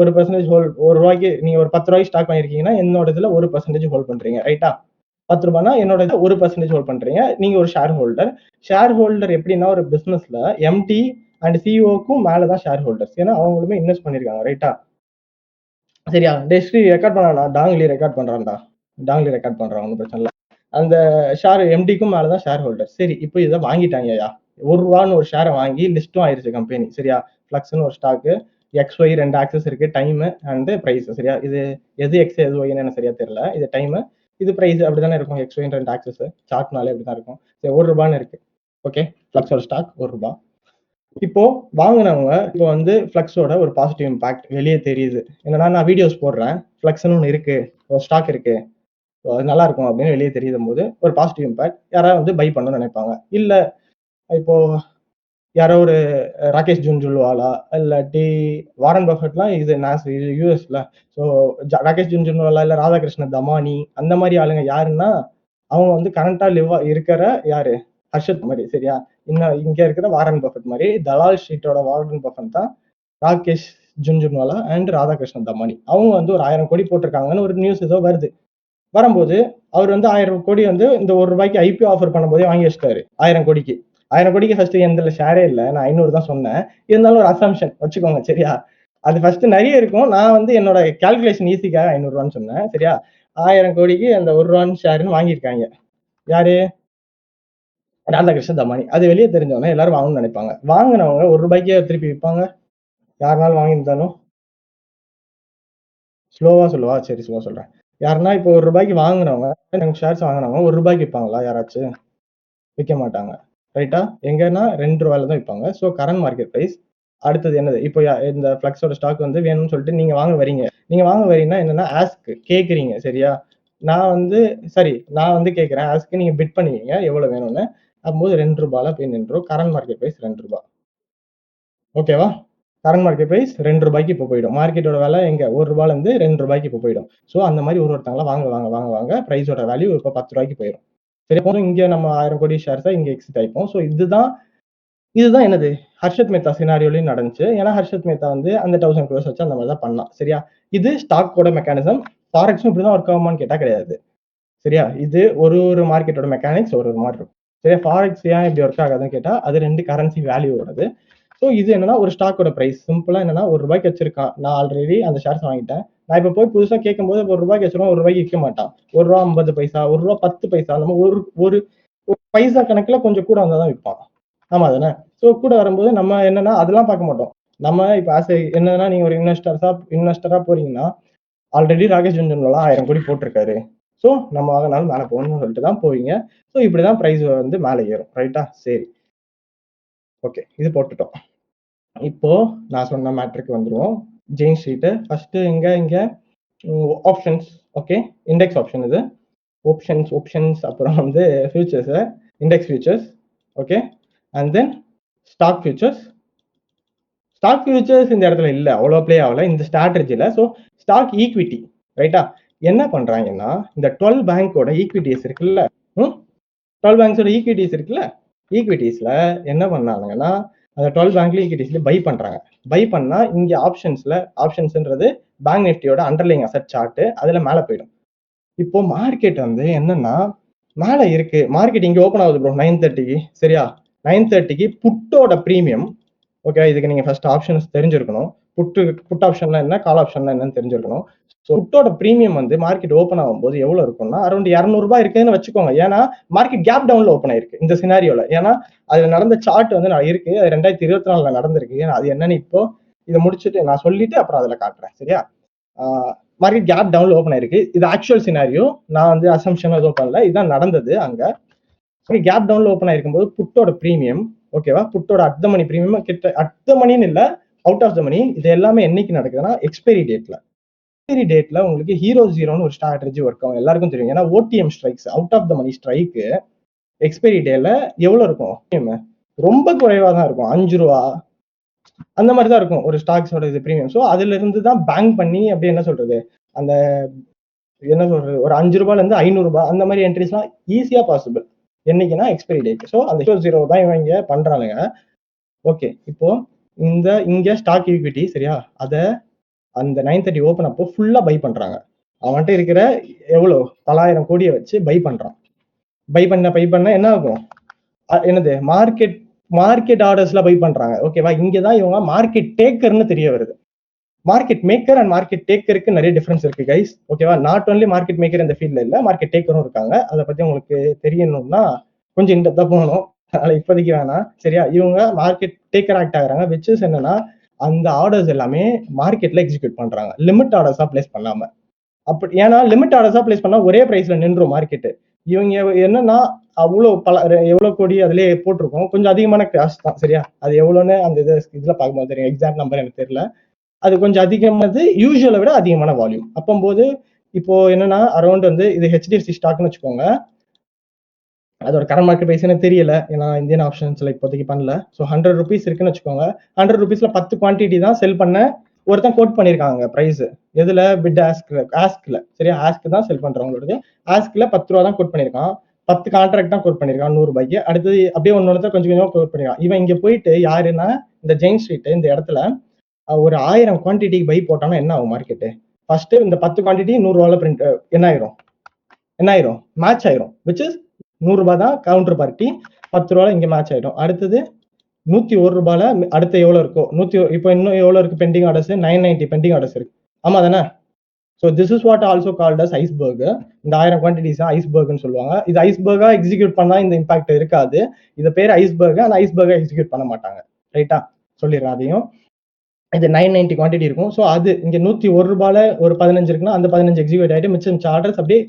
ஒரு பெர்சன்டேஜ் ஹோல்ட், 1 ரூபாய்க்கு நீங்க ஒரு 10 ரூபாய்க்கு ஸ்டாக் வாங்கிருக்கீங்கன்னா என்னோட இதுல 1% ஹோல்ட் பண்றீங்க, ரைட்டா? 10 ரூபாய்னா என்னோட 1% ஹோல்ட் பண்றீங்க. நீங்க ஒரு ஷேர் ஹோல்டர். ஷேர் ஹோல்டர் எப்படின்னா, ஒரு பிசினஸ்ல எம்டி அண்ட் சிஇஓக்கும் மேலதான் ஷேர் ஹோல்டர்ஸ். ஏன்னா அவங்களுமே இன்வெஸ்ட் பண்ணிருக்காங்க, ரைட்டா? சரியா? டெஸ்ட்ரி ரெக்கார்ட் பண்ணா, டாங்லி ரெக்கார்ட் பண்றான்டா, டாங்லி ரெக்கார்ட் பண்றான், ஒன்றும் பிரச்சனை இல்லை. அந்த ஷேர் எம்டிக்கும் மேலதான் ஷேர் ஹோல்டர். சரி, இப்போ இதை வாங்கிட்டாங்கயா, 1 ரூபான்னு ஒரு ஷேரை வாங்கி லிஸ்டும் ஆயிருச்சு கம்பெனி. சரியா? ஃபிளக்ஸ்னு ஒரு ஸ்டாக்கு XY 2 ஆக்சஸ் இருக்கு, டைம் அண்ட் பிரைஸ். சரியா? இது எது எக்ஸ் எது ஒய்ன்னு எனக்கு சரியா தெரியல. இது டைம், இது பிரைஸ். அப்படிதானே இருக்கும். XY 2 ஆக்சஸ் சார்ட்னாலே அப்படிதான் இருக்கும். சரி, ₹1 இருக்கு. ஓகே, ஃபிளக்ஸோட ஸ்டாக் ₹1. இப்போ வாங்குனவங்க இப்போ வந்து ஃபிளக்ஸோட ஒரு பாசிட்டிவ் இம்பாக்ட் வெளியே தெரியுது. என்னன்னா, நான் வீடியோஸ் போடுறேன், ஃபிளக்ஸ்னு ஒன்று இருக்கு, ஒரு ஸ்டாக் இருக்கு, அது நல்லா இருக்கும் அப்படின்னு வெளியே தெரியும் போது ஒரு பாசிட்டிவ் இம்பாக்ட். யாராவது வந்து பை பண்ணணும்னு நினைப்பாங்க. இல்ல இப்போ யாரோ ஒரு ராகேஷ் ஜுன்ஜுன்வாலா இல்லாட்டி வாரன் பஃபெட்லாம் இது யூஎஸ்ல. ஸோ ராகேஷ் ஜுன்ஜுன்வாலா இல்ல ராதாகிருஷ்ண தமானி அந்த மாதிரி ஆளுங்க யாருன்னா, அவங்க வந்து கரண்டா இருக்கிற யாரு, ஹர்ஷத் மாதிரி. சரியா? இன்னும் இங்க இருக்கிற வாரன் பஃபெட் மாதிரி தலால் ஷீட்டோட வாரன் பஃபெட் தான் ராகேஷ் ஜுன்ஜுன்வாலா அண்ட் ராதாகிருஷ்ண தமானி. அவங்க வந்து ஒரு 1000 கோடி போட்டிருக்காங்கன்னு ஒரு நியூஸ் ஏதோ வருது. வரும்போது அவர் வந்து 1000 கோடி வந்து இந்த ₹1 ஐபிஓ ஆஃபர் பண்ணும்போதே வாங்கி வச்சிட்டாரு. 1000 கோடிக்கு 1000 கோடிக்கு ஃபர்ஸ்ட் எந்த ஷேரே இல்ல. நான் 500 தான் சொன்னேன். இருந்தாலும் ஒரு அசம்ஷன் வச்சுக்கோங்க. சரியா? அது ஃபர்ஸ்ட் நிறைய இருக்கும். நான் வந்து என்னோட கால்குலேஷன் ஈஸிக்காக ₹500 சொன்னேன். சரியா? 1000 கோடிக்கு அந்த ₹1 ஷேர்னு வாங்கியிருக்காங்க. யாரு? ராதாகிருஷ்ண தமானி. அது வெளியே தெரிஞ்சவொடனே எல்லாரும் வாங்கணும்னு நினைப்பாங்க. வாங்கினவங்க ₹1 திருப்பி விற்பாங்க. யாருனாலும் வாங்கியிருந்தாலும். ஸ்லோவா சொல்லவா? சரி, ஸ்லோவா சொல்றேன். யாருன்னா இப்போ ₹1 வாங்குனவங்க ஷேர்ஸ் வாங்குனவங்க ₹1 விற்பாங்களா யாராச்சும்? விற்க மாட்டாங்க. ரைட்டா? எங்கன்னா ₹2 தான் விற்பாங்க. So current market price. அடுத்தது என்னது? இப்போ இந்த ஃபிளக்ஸோட ஸ்டாக் வந்து வேணும்னு சொல்லிட்டு நீங்க வாங்க வரீங்க. நீங்க வாங்க வரீங்கன்னா என்னன்னா, ஆஸ்க் கேட்குறீங்க. சரியா? நான் வந்து கேட்கிறேன். ஆஸ்க் நீங்க பிட் பண்ணுவீங்க எவ்வளவு வேணும்னு. அப்போது ₹2 போய் நின்றும். Current market price ₹2. ஓகேவா? கரண்ட் மார்க்கெட் பிரைஸ் ₹2 இப்போ போயிடும். மார்க்கெட்டோட விலை எங்க ₹1 இருந்து ₹2 இப்போ போயிடும். ஸோ அந்த மாதிரி ஒருத்தங்களா வாங்க பிரைஸோட வேல்யூ இப்போ ₹10 போயிடும். சரி, போதும். இங்க நம்ம 1000 கோடி ஷேர்ஸா இங்க எக்ஸிட் ஆயிப்போம். ஸோ இதுதான் என்னது, ஹர்ஷத் மேத்தா சினாரியோலயும் நடந்துச்சு. ஏன்னா ஹர்ஷத் மேத்தா வந்து அந்த 1000 crores வச்சு அந்த மாதிரி தான் பண்ணலாம். சரியா? இது ஸ்டாக்கோட மெக்கானிசம். ஃபாரெக்ஸும் இப்படிதான் ஒர்க் ஆகுமான்னு கேட்டா கிடையாது. சரியா? இது ஒரு மார்க்கெட்டோட மெக்கானிக்ஸ் ஒரு மாதிரி இருக்கும். சரியா? ஃபாரெக்ஸ் ஏன் இப்படி ஒர்க் ஆகாதுன்னு கேட்டா, அது 2 கரன்சி வேல்யூவோடது. ஸோ இது என்னன்னா ஒரு ஸ்டாக்கோட பிரைஸ். சிம்பிளா என்னன்னா ₹1 வச்சிருக்கான். நான் ஆல்ரெடி அந்த ஷேர்ஸ் வாங்கிட்டேன். நான் இப்ப போய் புதுசா கேட்கும்போது ₹1 வச்சிருக்கோம், ₹1 விற்க மாட்டான். ₹1.50, ₹1.10 நம்ம ஒரு ஒரு பைசா கணக்குல கொஞ்சம் கூட வந்தாதான் விற்பான். ஆமா தானே? ஸோ கூட வரும்போது நம்ம என்னன்னா அதெல்லாம் பார்க்க மாட்டோம். நம்ம இப்ப என்னன்னா நீங்க ஒரு இன்வெஸ்டரா போறீங்கன்னா, ஆல்ரெடி ராகேஷ் ஜுன்ஜுன்வாலா 1000 கோடி போட்டிருக்காரு. ஸோ நம்ம வாங்கினாலும் மேல போகணும்னு சொல்லிட்டு தான் போவீங்க. ஸோ இப்படிதான் பிரைஸ் வந்து மேல ஏறும். ரைட்டா? சரி, ஓகே, இது போட்டுட்டோம். இப்போ நான் சொன்ன மேட்ருக்கு வந்துருவோம். ஜெயின் ஸ்ட்ரீட் ஃபர்ஸ்ட் இங்க ஆப்ஷன்ஸ். ஓகே, இண்டெக்ஸ் ஆப்ஷன் இது. ஆப்ஷன்ஸ் அப்புறம் வந்து futures, index futures. Okay, and then stock futures. Stock futures இந்த இடத்துல இல்ல, அவ்வளோ ப்ளே ஆகல இந்த ஸ்ட்ராட்டஜில. So stock equity. ரைட்டா? என்ன பண்றாங்கன்னா, இந்த 12 பேங்கோட ஈக்விட்டிஸ் இருக்குல்ல, 12 பேங்க்ஸோட ஈக்விட்டிஸ் இருக்குல்ல, ஈக்விட்டிஸ்ல என்ன பண்ணாங்கன்னா, அந்த 12 பேங்க்ல ஈக்விட்டிஸ்ல பை பண்றாங்க. பை பண்ணா இங்க ஆப்ஷன்ஸ்ன்றது பேங்க் நிஃப்டியோட அண்டர்லைங் அசெட் சார்ட். அதுல மேல போயிடும். இப்போ மார்க்கெட் வந்து என்னன்னா மேல இருக்கு. மார்க்கெட் இங்க ஓபன் ஆகுது ப்ரோ 9:30க்கு. சரியா? 9:30க்கு புட்டோட பிரீமியம். ஓகே, இதுக்கு நீங்க ஃபர்ஸ்ட் ஆப்ஷன்ஸ் தெரிஞ்சிருக்கணும். புட் ஆப்ஷன்ல என்ன, கால் ஆப்ஷன்ல என்னன்னு தெரிஞ்சிருக்கணும். ஸோ புட்டோட பிரீமியம் வந்து மார்க்கெட் ஓப்பன் ஆகும்போது எவ்வளவு இருக்கும்னா அரௌண்ட் ₹200 இருக்குன்னு வச்சுக்கோங்க. ஏன்னா மார்க்கெட் கேப் டவுன்ல ஓப்பன் ஆயிருக்கு இந்த சினாரியோல. ஏன்னா அதுல நடந்த சார்ட் வந்து நான் இருக்கு, அது 2024ல நடந்திருக்கு. அது என்னன்னு இப்போ இதை முடிச்சுட்டு நான் சொல்லிட்டு அப்புறம் அதுல காட்டுறேன். சரியா? மார்க்கெட் கேப் டவுன்ல ஓப்பன் ஆயிருக்கு. இது ஆக்சுவல் சினாரியோ, நான் வந்து அசம்ஷன் எதுவும் பண்ணல, இதுதான் நடந்தது. அங்க கேப் டவுன்ல ஓப்பன் ஆயிருக்கும் போது புட்டோட பிரீமியம், ஓகேவா, புட்டோட அட் த மணி பிரீமியம் கிட்ட, அட் த மணின்னு இல்ல, அவுட் ஆஃப் த மணி. இது எல்லாமே என்னைக்கு நடக்குதுன்னா எக்ஸ்பைரி டேட்ல உங்களுக்கு ஹீரோ0ன்னு ஒரு ஸ்ட்ராட்டஜி ஒர்க் ஆகும். எல்லாருக்கும் தெரியும். ஏன்னா OTM strikes, out of the money ஸ்ட்ரைக்கு எக்ஸ்பைரி டேல எவ்வளவு இருக்கும்? ரொம்ப குறைவா தான் இருக்கும். ₹5 அந்த மாதிரி தான் இருக்கும் ஒரு ஸ்டாக்ஸோட இது பிரீமியம். ஸோ அதுல இருந்து தான் பேங்க் பண்ணி அப்படி என்ன சொல்றது, அந்த என்ன சொல்றது, ஒரு ₹5 இருந்து ₹500 அந்த மாதிரி என்ட்ரிஸ்லாம் ஈஸியா பாசிபிள். என்னைக்குன்னா எக்ஸ்பைரி டேட். ஸோ அந்த ஹீரோ0 தான் இவங்க பண்றானுங்க. ஓகே, இப்போ இங்க ஸ்டாக் ஈக்விட்டி. சரியா? அத அந்த 9:30 ஓபன் அப்போ ஃபுல்லா பை பண்றாங்க. அவன்கிட்ட இருக்கிற எவ்வளவு பல 1000 கோடியை வச்சு பை பண்றான். பை பண்ண என்ன ஆகும்? என்னது, மார்க்கெட் ஆர்டர்ஸ்ல பை பண்றாங்க. ஓகேவா? இங்கதான் இவங்க மார்க்கெட் டேக்கர்னு தெரிய வருது. மார்க்கெட் மேக்கர் அண்ட் மார்க்கெட் டேக்கருக்கு நிறைய டிஃபரன்ஸ் இருக்கு கைஸ். ஓகேவா? நாட் ஒன்லி மார்க்கெட் மேக்கர் இந்த ஃபீல்ட்ல இல்ல, மார்க்கெட் டேக்கரும் இருக்காங்க. அதை பத்தி உங்களுக்கு தெரியணும்னா கொஞ்சம் இந்த போகணும். அதனால இப்போதைக்கு வேணாம். சரியா? இவங்க மார்க்கெட் டேக்கர் ஆக்ட் ஆகுறாங்க. விச் இஸ் என்னன்னா, அந்த ஆர்டர்ஸ் எல்லாமே மார்க்கெட்ல எக்ஸிக்யூட் பண்றாங்க, லிமிட் ஆர்டர்ஸா பிளேஸ் பண்ணாம. அப்படி ஏன்னா லிமிட் ஆர்டர்ஸா பிளேஸ் பண்ணா ஒரே பிரைஸ்ல நின்றும் மார்க்கெட். இவங்க என்னன்னா அவ்வளவு எவ்வளவு கோடி அதுலயே போட்டிருக்கோம், கொஞ்சம் அதிகமான காஸ்ட் தான் சரியா. அது எவ்வளவுன்னு அந்த இதுல பார்க்கும்போது தெரியும், எக்ஸாக்ட் நம்பர் எனக்கு தெரியல. அது கொஞ்சம் அதிகமானது, யூஸ்வலை விட அதிகமான வால்யூம். அப்போது இப்போ என்னன்னா அரௌண்ட் வந்து இது ஹெச்டிஎஃப்சி ஸ்டாக்னு வச்சுக்கோங்க. அதோட கரண்ட் மார்க்கெட் பிரைஸ் எனக்கு தெரியல, ஏன்னா இந்தியன் ஆப்ஷன்ஸ்ல இப்போதைக்கு பண்ணல. ஸோ 100 ருபீஸ் இருக்குன்னு வச்சுக்கோங்க. 100 ருபீஸ்ல 10 குவான்டிட்டி தான் செல் பண்ண ஒருத்தன் கோட் பண்ணியிருக்காங்க பிரைஸ். எதுல? பிட் ஆஸ்க்ல சரியா. ஆஸ்க் தான் செல் பண்றவங்களுக்கு. ஆஸ்க்ல 10 ரூபா தான் கோட் பண்ணியிருக்கான். 10 கான்ட்ராக்ட் தான் கோட் பண்ணியிருக்கான் 100 ரூபாய்க்கு. அடுத்தது அப்படியே ஒன்னொருத்தர் கொஞ்சம் கொஞ்சமா கோட் பண்ணிருக்கான். இவன் இங்க போயிட்டு யாருன்னா இந்த ஜெயின் ஸ்ட்ரீட் இந்த இடத்துல ஒரு 1000 குவான்டிட்டி பை போட்டானா என்ன ஆகும் மார்க்கெட்டு? ஃபர்ஸ்ட் இந்த 10 குவான்டிட்டி 100 ரூபால பிரிண்ட் என்ன ஆயிரும் மேட்ச் ஆயிரும், விச் இஸ் 100 ரூபாய் தான் கவுண்டர் பார்ட்டி. 10 ரூபால இங்க மேட்ச் ஆயிடும். அடுத்தது 101 ரூபால அடுத்த எவ்வளவு இருக்கோ, இப்போ இன்னும் எவ்வளவு இருக்கு பெண்டிங் ஆர்டர்ஸ்? 990 பெண்டிங் ஆர்டர்ஸ் இருக்கு. ஆமா தானே? So this is what also called as iceberg. இந்த 1000 குவான்டிட்டிஸ் ஐஸ்பர்க்னு சொல்லுவாங்க. இது ஐஸ்பர்கா எக்ஸிக்யூட் பண்ணா இந்த இம்பாக்ட் இருக்காது. இது பேர் ஐஸ்பர்க், ஆனா ஐஸ்பர்கா எக்ஸிக்யூட் பண்ண மாட்டாங்க. ரைட்டா? சொல்லிடுறேன் அதையும். இது 990 குவான்டிட்டி இருக்கும். ஸோ அது இங்க 101 ரூபால ஒரு 15 இருக்குன்னா அந்த 15 எக்ஸிக்யூட் ஆயிட்டு மிச்சம் ஆர்டர்ஸ் அப்படியே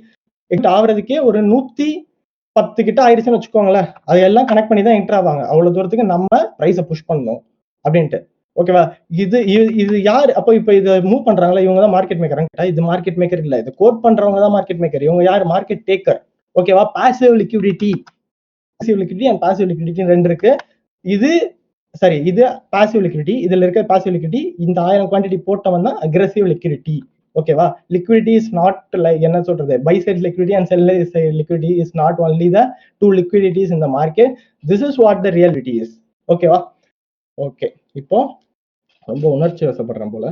ஆவறதுக்கே ஒரு 110 கிட்ட ஆயிடுச்சுன்னு வச்சுக்கோங்களேன். அதையெல்லாம் கனெக்ட் பண்ணி தான் என்டர் ஆவாங்க. அவ்வளவு தூரத்துக்கு நம்ம பிரைஸை புஷ் பண்ணணும் அப்படின்ட்டு. ஓகேவா? இது யார் அப்போ இப்போ இதை மூவ் பண்றாங்களா? இவங்க தான் மார்க்கெட் மேக்கர் கேட்டா இது மார்க்கெட் மேக்கர் இல்ல, இது கோட் பண்றவங்க தான் மார்க்கெட் மேக்கர். இவங்க யார்? Market taker. ஓகேவா? Passive liquidity and passive liquidity ரெண்டு இருக்கு. இது சரி, இது பாசிவ் லிக்விடிட்டி. இதுல இருக்க பாசிவ் லிக்விடிட்டி இந்த 1000 குவான்டிட்டி போட்டவன் தான் அக்ரெசிவ் லிக்விடிட்டி. ஓகேவா? லிக்விடிட்டி இஸ் நாட் லைக் என்ன சொல்றது, buy side liquidity and sell side liquidity is not only the two liquidities in the market. This is what the reality is. ஓகேவா? Okay, இப்போ ரொம்ப உணர்ச்சி வசப்படுறேன் போல.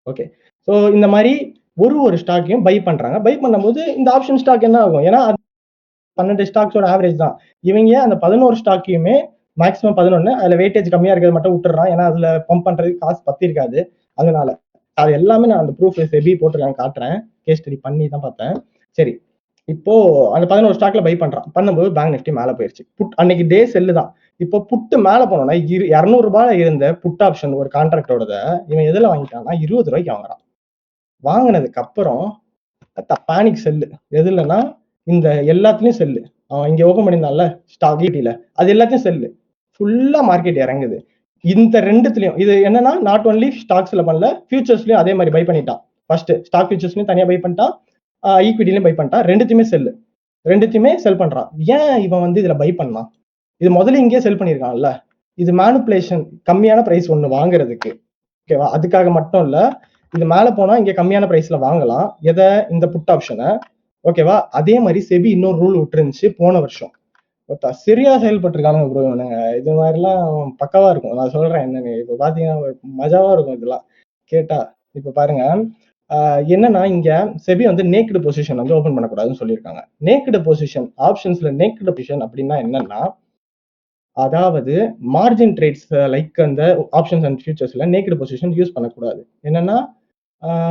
ஓகே, ஸோ இந்த மாதிரி ஒரு ஸ்டாக்கையும் பை பண்றாங்க. பை பண்ணும்போது இந்த ஆப்ஷன் ஸ்டாக் என்ன ஆகும்? ஏன்னா 12 ஸ்டாக்ஸோட ஆவரேஜ் தான். இவங்க அந்த 11 ஸ்டாக்கையுமே மேக்ஸிமம் 11, அதுல வெயிட்டேஜ் கம்மியா இருக்கிறது மட்டும் விட்டுறான். ஏன்னா அதுல பம்ப் பண்றதுக்கு காசு பத்தி இருக்காது. அதனால அது எல்லாமே நான் அந்த ப்ரூஃப் செபி போட்டுருக்கேன், காட்டுறேன். கேஸ் ஸ்டடி பண்ணி தான் பார்த்தேன். சரி, இப்போ அந்த 11 ஸ்டாக்ல பை பண்றான். பண்ணும்போது பேங்க் நிஃப்டி மேல போயிருச்சு. புட் அன்னைக்கு டே செல்லு தான். இப்போ புட்டு மேல போனோம்னா 200 ரூபாய் இருந்த புட் ஆப்ஷன் ஒரு கான்ட்ராக்டோட இவன் எதுல வாங்கிட்டான்னா 20 ரூபாய்க்கு வாங்குறான். வாங்கினதுக்கு அப்புறம் பேனிக் செல்லு. எதுலன்னா இந்த எல்லாத்துலயும் செல்லு. அவன் இங்க ஓபன் பண்ணியிருந்தான்ல ஸ்டாக் ஈட்டில, அது எல்லாத்தையும் செல்லு. ஃபுல்லா மார்க்கெட் இறங்குது. இந்த ரெண்டுத்துலயும் இது என்னன்னா நாட் ஒன்லி ஸ்டாக்ஸ்ல பண்ணல, ஃபியூச்சர்ஸ்லயும் அதே மாதிரி பை பண்ணிட்டான். ஃபர்ஸ்ட் ஸ்டாக் ஃபியூச்சர்ஸ்லயும் தனியா பை பண்ணிட்டான், ஈக்விட்டிலையும் பை பண்ணிட்டான். ரெண்டுத்தையுமே செல்லு, ரெண்டுத்தையுமே செல் பண்றான். ஏன் இவன் வந்து இதுல பை பண்ணான்? இது முதல்ல இங்கேயே செல் பண்ணிருக்கான்ல. இது மேனிபுலேஷன், கம்மியான பிரைஸ் ஒண்ணு வாங்குறதுக்கு. ஓகேவா? அதுக்காக மட்டும் இல்ல, இது மேல போனா இங்க கம்மியான பிரைஸ்ல வாங்கலாம். எதை? இந்த புட் ஆப்ஷனை. ஓகேவா? அதே மாதிரி செபி இன்னொரு ரூல் விட்டுருந்துச்சு போன வருஷம். சரியா செயல்பட்டிருக்காங்க ப்ரோ இவனுங்க. இது மாதிரிலாம் பக்கவா இருக்கும். நான் சொல்றேன் என்னன்னு. இப்ப பாத்தீங்கன்னா மஜாவா இருக்கும் இதெல்லாம் கேட்டா. இப்ப பாருங்க, என்னன்னா இங்க செபி வந்து நேக்டு பொசிஷன் வந்து ஓபன் பண்ணக்கூடாதுன்னு சொல்லியிருக்காங்க. நேக்டு பொசிஷன் ஆப்ஷன்ஸ்ல நேக்டு பொசிஷன் அப்படின்னா என்னன்னா, அதாவது மார்ஜின் ட்ரேட்ஸ் லைக் அந்த ஆப்ஷன்ஸ் அண்ட் ஃபியூச்சர்ஸ்ல நேக்டு பொசிஷன் யூஸ் பண்ணக்கூடாது. என்னன்னா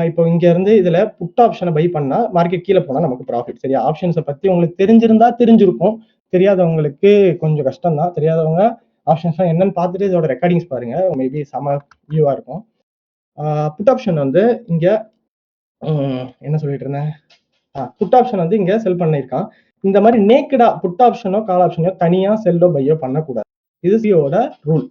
இப்போ இங்க இருந்து இதுல புட் ஆப்ஷனை பை பண்ணா மார்க்கெட் கீழே போனா நமக்கு ப்ராஃபிட். சரியா? ஆப்ஷன்ஸை பத்தி உங்களுக்கு தெரிஞ்சிருந்தா தெரிஞ்சிருக்கும், தெரியாதவங்களுக்கு கொஞ்சம் கஷ்டம் தான். தெரியாதவங்க ஆப்ஷன்ஸ் என்னன்னு பார்த்துட்டு இதோட ரெக்கார்டிங்ஸ் பாருங்க, மேபி செம வியூவா இருக்கும். புட் ஆப்ஷன் வந்து இங்க என்ன சொல்லிட்டு இருந்தேன், புட் ஆப்ஷன் வந்து இங்க செல் பண்ணிருக்கான். இந்த மாதிரி நேக்கடா புட் ஆப்ஷனோ கால் ஆப்ஷனோ தனியா செல்லோ பையோ பண்ணக்கூடாது. இது சியோட ரூல்.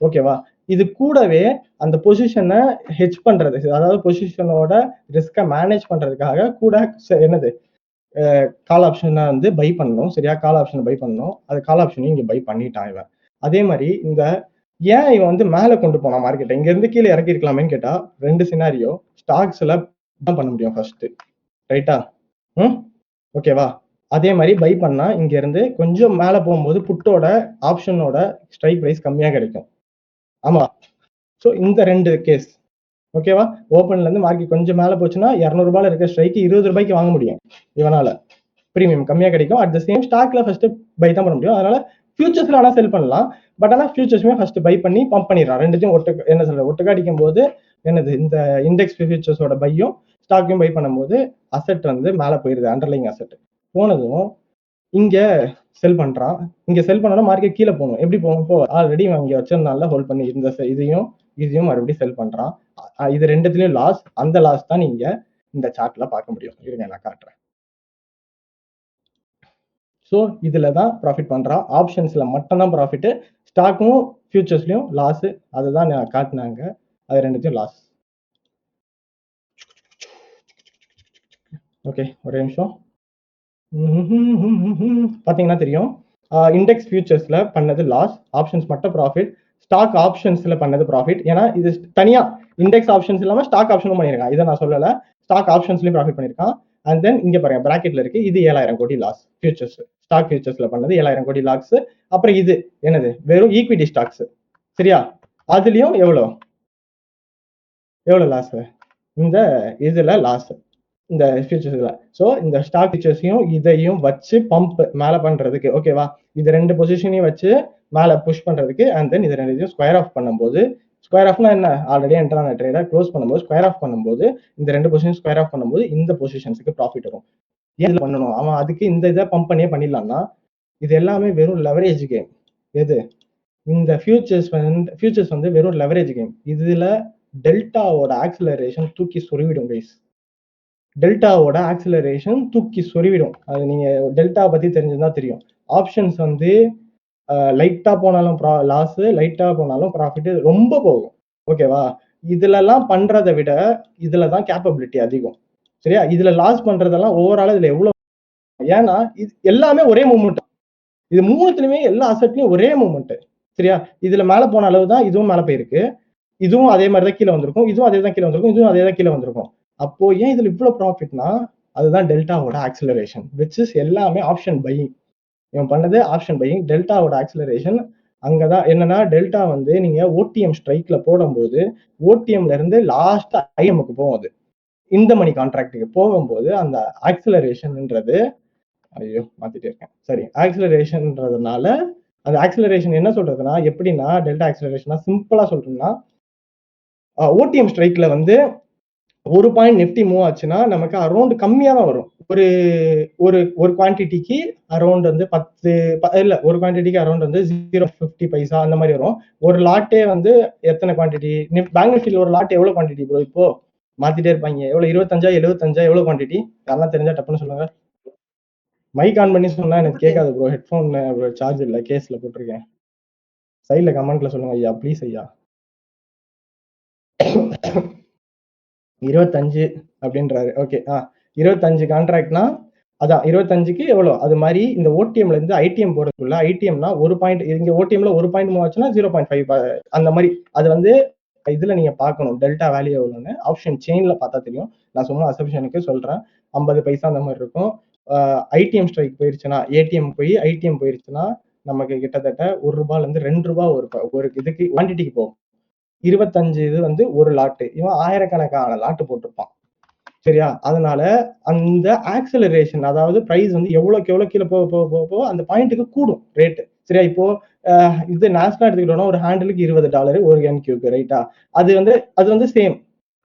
ஓகேவா? இது கூடவே அந்த பொசிஷனை ஹெட்ஜ் பண்றது, அதாவது பொசிஷனோட ரிஸ்கை மேனேஜ் பண்றதுக்காக கூட என்னது கால் ஆப்ஷனை வந்து பை பண்ணணும். சரியா? கால் ஆப்ஷனை பை பண்ணணும். அது கால் ஆப்ஷனையும் இங்க பை பண்ணிட்டான் இவன். அதே மாதிரி இந்த ஏன் இவன் வந்து மேல கொண்டு போனான் மார்க்கெட்டை, இங்க இருந்து கீழே இறக்கி இருக்கலாமேன்னு கேட்டா, ரெண்டு சினாரியோ. ஸ்டாக்ஸ்ல தான் பண்ண முடியும் ஃபர்ஸ்ட். ரைட்டா? ஓகேவா? அதே மாதிரி பை பண்ணா இங்க இருந்து கொஞ்சம் மேல போகும்போது புட்டோட ஆப்ஷனோட ஸ்ட்ரைக் பிரைஸ் கம்மியா கிடைக்கும். ஆமா. ஸோ இந்த ரெண்டு கேஸ். ஓகேவா? ஓப்பன்ல இருந்து மார்க்கெட் கொஞ்சம் மேல போச்சுன்னா 200 ரூபாயில இருக்க ஸ்ட்ரைக் 20 ரூபாய்க்கு வாங்க முடியும் இவனால. பிரீமியம் கம்மியா கிடைக்கும். அட் த சேம் ஸ்டாக்ல ஃபர்ஸ்ட் பை தான் பண்ண முடியும். அதனால ஃபியூச்சர்ஸ்ல ஆனா செல் பண்ணலாம். பட் ஆனா ஃபியூச்சர்ஸ்மே ஃபர்ஸ்ட் பை பண்ணி பம்ப் பண்ணிடுறான். ரெண்டுத்தையும் என்ன சொல்ற ஒட்டுக்கா அடிக்கும் போது என்னது இந்த இண்டெக்ஸ் ஃபியூச்சர்ஸோட பையும் ஸ்டாக்கையும் பை பண்ணும்போது அசெட் வந்து மேல போயிருது. அண்டர்லைங் அசெட் போனதும் இங்க செல் பண்றான். இங்க செல் பண்ணா மார்க்கெட் கீழே போகணும். எப்படி போகும்? ஆல்ரெடி இவன் இங்க வச்சிருந்தால ஹோல்ட் பண்ணி இந்த இதையும் இதையும் மறுபடியும் செல் பண்றான். இது ரெண்டுத்துலயும் லாஸ். அந்த லாஸ் தான் நீங்க இந்த சார்ட்ல பார்க்க முடியும். இருங்க நான் காட்டுறேன். ஸோ இதுல தான் ப்ராஃபிட் பண்றான். ஆப்ஷன்ஸ்ல மட்டும் தான் ப்ராஃபிட். ஸ்டாக்கும் ஃபியூச்சர்ஸ்லயும் லாஸ். அதுதான் நான் காட்டினாங்க. அது ரெண்டுத்தையும் லாஸ். ஓகே, ஒரே நிமிஷம். பாத்தீங்கன்னா தெரியும். இண்டெக்ஸ் ஃபியூச்சர்ஸ்ல பண்ணது லாஸ், ஆப்ஷன்ஸ் மட்டும் ப்ராஃபிட். ஸ்டாக் ஆப்ஷன்ஸ்ல பண்ணது ப்ராஃபிட். ஏன்னா இது தனியா இண்டெக்ஸ் ஆப்ஷன்ஸ் இல்லாம ஸ்டாக் ஆப்ஷனும் பண்ணியிருக்கான். இதை நான் சொல்லல. ஸ்டாக் ஆப்ஷன்ஸ்லயும் ப்ராஃபிட் பண்ணியிருக்கான். அண்ட் தென் இங்க பாருங்க பிராக்கெட்ல இருக்கு. இது 7,000 கோடி லாஸ். ஃபியூச்சர்ஸ் ஸ்டாக் ஃபியூச்சர்ஸ்ல பண்ணது 7,000 கோடி லாஸ். அப்புறம் இது என்னது, வெறும் ஈக்விட்டி ஸ்டாக்ஸ். சரியா, அதுலயும் எவ்வளவு லாஸ், இந்த இதுல லாஸ், இந்த ஃபியூச்சர்ஸ்ல. ஸோ இந்த ஸ்டாக் ஃபியூச்சர்ஸையும் இதையும் வச்சு பம்ப் மேல பண்றதுக்கு, ஓகேவா, இது ரெண்டு பொசிஷனையும் வச்சு மேல புஷ் பண்றதுக்கு. அண்ட் தென் இது ரெண்டையும் ஸ்கொயர் ஆஃப் பண்ணும்போது, ஸ்கொயர் ஆஃப்னா என்ன, ஆல்ரெடி என்ட்ரான ட்ரேடை க்ளோஸ் பண்ணும்போது ஸ்கொயர் ஆஃப் பண்ணும்போது, இந்த ரெண்டு பொசிஷன் ஸ்கொயர் ஆஃப் பண்ணும்போது இந்த பொசிஷன்ஸ்க்கு ப்ராஃபிட் வரும். ஏன் பண்ணணும், அவன் அதுக்கு இந்த இதை பம்ப் பண்ணியே பண்ணிடலாம்னா, இது எல்லாமே வெறும் லெவரேஜ் கேம். எது, இந்த ஃபியூச்சர்ஸ் வந்து வெறும் லெவரேஜ் கேம். இதுல டெல்டாவோட ஆக்சிலரேஷன் தூக்கி சொருவிடும் கைஸ். டெல்டாவோட ஆக்சிலரேஷன் தூக்கி சொருவிடும். அது நீங்க டெல்டா பத்தி தெரிஞ்சிருந்தா தெரியும். ஆப்ஷன்ஸ் வந்து லைட்டா போனாலும் லாஸ், லைட்டா போனாலும் ப்ராஃபிட் ரொம்ப போகும். ஓகேவா, இதுலலாம் பண்றதை விட இதுலதான் கேப்பபிலிட்டி அதிகம். சரியா, இதுல லாஸ் பண்றதெல்லாம் ஓவரால் இதுல எவ்வளவு, ஏன்னா இது எல்லாமே ஒரே மூமெண்ட். இது மூணுத்துலயுமே எல்லா அசெட்லயும் ஒரே மூமெண்ட். சரியா, இதுல மேல போன அளவு தான் இதுவும் மேல போயிருக்கு, இதுவும் அதே மாதிரி தான் கீழே வந்திருக்கும், இதுவும் அதே தான் கீழே வந்திருக்கும், இதுவும் அதே தான் கீழே வந்திருக்கும். அப்போ ஏன் இதுல இவ்வளவு ப்ராஃபிட்னா, அதுதான் டெல்டாவோட ஆக்சிலரேஷன், விச் இஸ் எல்லாமே ஆப்ஷன் பையிங். இவன் பண்ணது ஆப்ஷன் பையிங். டெல்டாவோட ஆக்சிலரேஷன் அங்கதான். என்னன்னா டெல்டா வந்து நீங்க ஓடிஎம் ஸ்ட்ரைக்ல போடும்போது, ஓடிஎம்ல இருந்து லாஸ்ட் ஐஎம்க்கு போகும். அது இந்த மணி கான்ட்ராக்டுக்கு போகும்போது அந்த ஆக்சிலரேஷன்ன்றது, ஐயோ மாத்திட்டே இருக்கேன், சரி, ஆக்சிலரேஷன்ன்றதுனால, அந்த ஆக்சிலரேஷன் என்ன சொல்றதுன்னா, எப்படின்னா டெல்டா ஆக்சிலரேஷனா சிம்பிளா சொல்றோம்னா, ஓடிஎம் ஸ்ட்ரைக்ல வந்து ஒரு பாயிண்ட் நிஃப்டி மூவ் ஆச்சுன்னா நமக்கு அரௌண்ட் கம்மியா தான் வரும். ஒரு ஒரு ஒரு குவான்டிட்டிக்கு அரௌண்ட் வந்து 10 இல்ல, ஒரு குவான்டிட்டிக்கு அரௌண்ட் வந்து 0.50 பைசா அந்த மாதிரி வரும். ஒரு லாட்டே வந்து எத்தனை குவான்டிட்டி, பேங்க் நிஃப்டில ஒரு லாட் எவ்வளவு குவான்டிட்டி ப்ரோ? இப்போ மாத்திட்டே இருப்பாங்க. எவ்வளவு, 25 75 எவ்வளவு குவான்டிட்டி? யாரெல்லாம் தெரிஞ்சா டப்புன்னு சொல்லுங்க. மைக் ஆன் பண்ணி சொன்னா எனக்கு கேட்காது ப்ரோ. ஹெட்ஃபோன் சார்ஜ் இல்ல, கேஸ்ல போட்டிருக்கேன். சைட்ல கமெண்ட்ல சொல்லுங்க ஐயா, ப்ளீஸ் ஐயா. 25 அப்படின்றாரு. ஓகே, 25 கான்ட்ராக்ட்னா அதான் 25க்கு எவ்வளோ, அது மாதிரி இந்த ஓடிஎம்ல இருந்து ஐடிஎம் போறதுக்குள்ள, ஐடிஎம்னா ஒரு பாயிண்ட், இங்க ஓடிஎம்ல ஒரு பாயிண்ட் மூவ் ஆச்சுன்னா 0.5 அந்த மாதிரி. அது வந்து இதுல நீங்க பார்க்கணும் டெல்டா வேல்யூ எவ்வளோன்னு, ஆப்ஷன் செயின்ல பார்த்தா தெரியும். நான் சும்மா அசப்ஷனுக்கு சொல்றேன். 50 பைசா அந்த மாதிரி இருக்கும். ஐடிஎம் ஸ்ட்ரைக் போயிருச்சுன்னா, ஏடிஎம் போய் ஐடிஎம் போயிருச்சுன்னா நமக்கு கிட்டத்தட்ட ₹1 இருந்து ₹2 ஒரு இதுக்கு குவான்டிட்டிக்கு போகும். 25 இது வந்து ஒரு லாட்டு. இவன் ஆயிரக்கணக்கான லாட்டு போட்டிருப்பான். சரியா, அதனால அந்த ஆக்சிலரேஷன், அதாவது பிரைஸ் வந்து எவ்வளவுக்கு எவ்வளவு கீழே போக போக போக போக அந்த பாயிண்ட்டுக்கு கூடும் ரேட். சரியா, இப்போ இது நாஸ்டா எடுத்துக்கிட்டோம்னா ஒரு ஹேண்டிலுக்கு $20 ஒரு என்கியூக்கு, ரைட்டா. அது வந்து சேம்.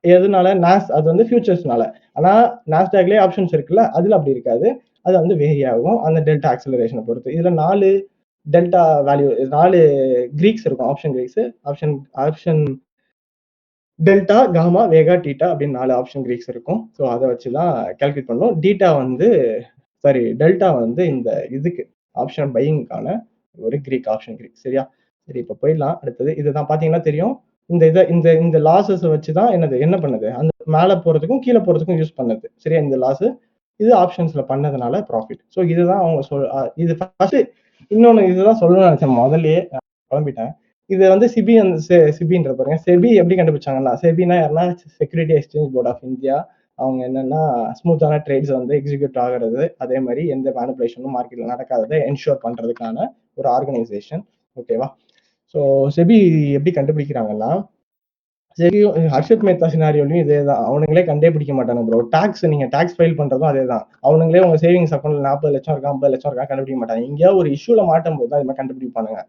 எதுனால, அது வந்து ஃபியூச்சர்ஸ்னால. ஆனா நாஸ்டாக்லயே ஆப்ஷன்ஸ் இருக்குல்ல, அதுல அப்படி இருக்காது. அது வந்து வேரி ஆகும் அந்த டெல்டா ஆக்சிலரேஷனை பொறுத்து. இதுல 4 டெல்டா வேல்யூ, 4 கிரீக்ஸ் இருக்கும். Option greeks, option option delta, gamma, vega, theta அப்படின்னு 4 ஆப்ஷன் கிரீக்ஸ் இருக்கும். ஸோ அதை வச்சுதான் கால்குலேட் பண்ணும். டீட்டா வந்து டெல்டா வந்து இந்த இதுக்கு ஆப்ஷன் பையிங்கான ஒரு கிரீக், ஆப்ஷன் கிரீக். சரியா, சரி, இப்போ போயிடலாம் அடுத்தது. இதுதான் பாத்தீங்கன்னா தெரியும். இந்த இதை இந்த லாசஸ் வச்சுதான் என்ன பண்ணுது, அந்த மேல போறதுக்கும் கீழே போறதுக்கும் யூஸ் பண்ணுது. சரியா, இந்த லாஸ் இது ஆப்ஷன்ஸ்ல பண்ணதுனால ப்ராஃபிட். ஸோ இதுதான் அவங்க இது ஃபர்ஸ்ட். இன்னொன்னு இதுதான் சொல்லணும்னு நினைச்சேன் முதல்லயே, குழம்பிட்டேன். இது வந்து சிபின்ற பாருங்க. செபி எப்படி கண்டுபிடிச்சாங்கன்னா, செபினா யாருன்னா, security exchange board of India. அவங்க என்னன்னா ஸ்மூத்தான ட்ரேட்ஸ் வந்து எக்ஸிக்யூட் ஆகிறது, அதே மாதிரி எந்த மேனிபுலேஷனும் மார்க்கெட்ல நடக்காததை என்ஷூர் பண்றதுக்கான ஒரு ஆர்கனைசேஷன். ஓகேவா. ஸோ செபி எப்படி கண்டுபிடிக்கிறாங்கன்னா, செபியும் ஹர்ஷத் மேத்தா சினாரியோலையும் இதே தான். அவனுங்களே கண்டே பிடிக்க மாட்டாங்க ப்ரோ. நீங்க டாக்ஸ் ஃபைல் பண்றதும் அதே தான். அவனுங்களே உங்க சேவிங்ஸ் அக்கௌண்ட்ல 40 லட்சம் இருக்கா, 50 லட்சம் இருக்கா கண்டுபிடிக்க மாட்டாங்க. எங்கேயாவது ஒரு இஷ்யூல மாட்டும் போது தான் இது மாதிரி கண்டுபிடிப்பானுங்க.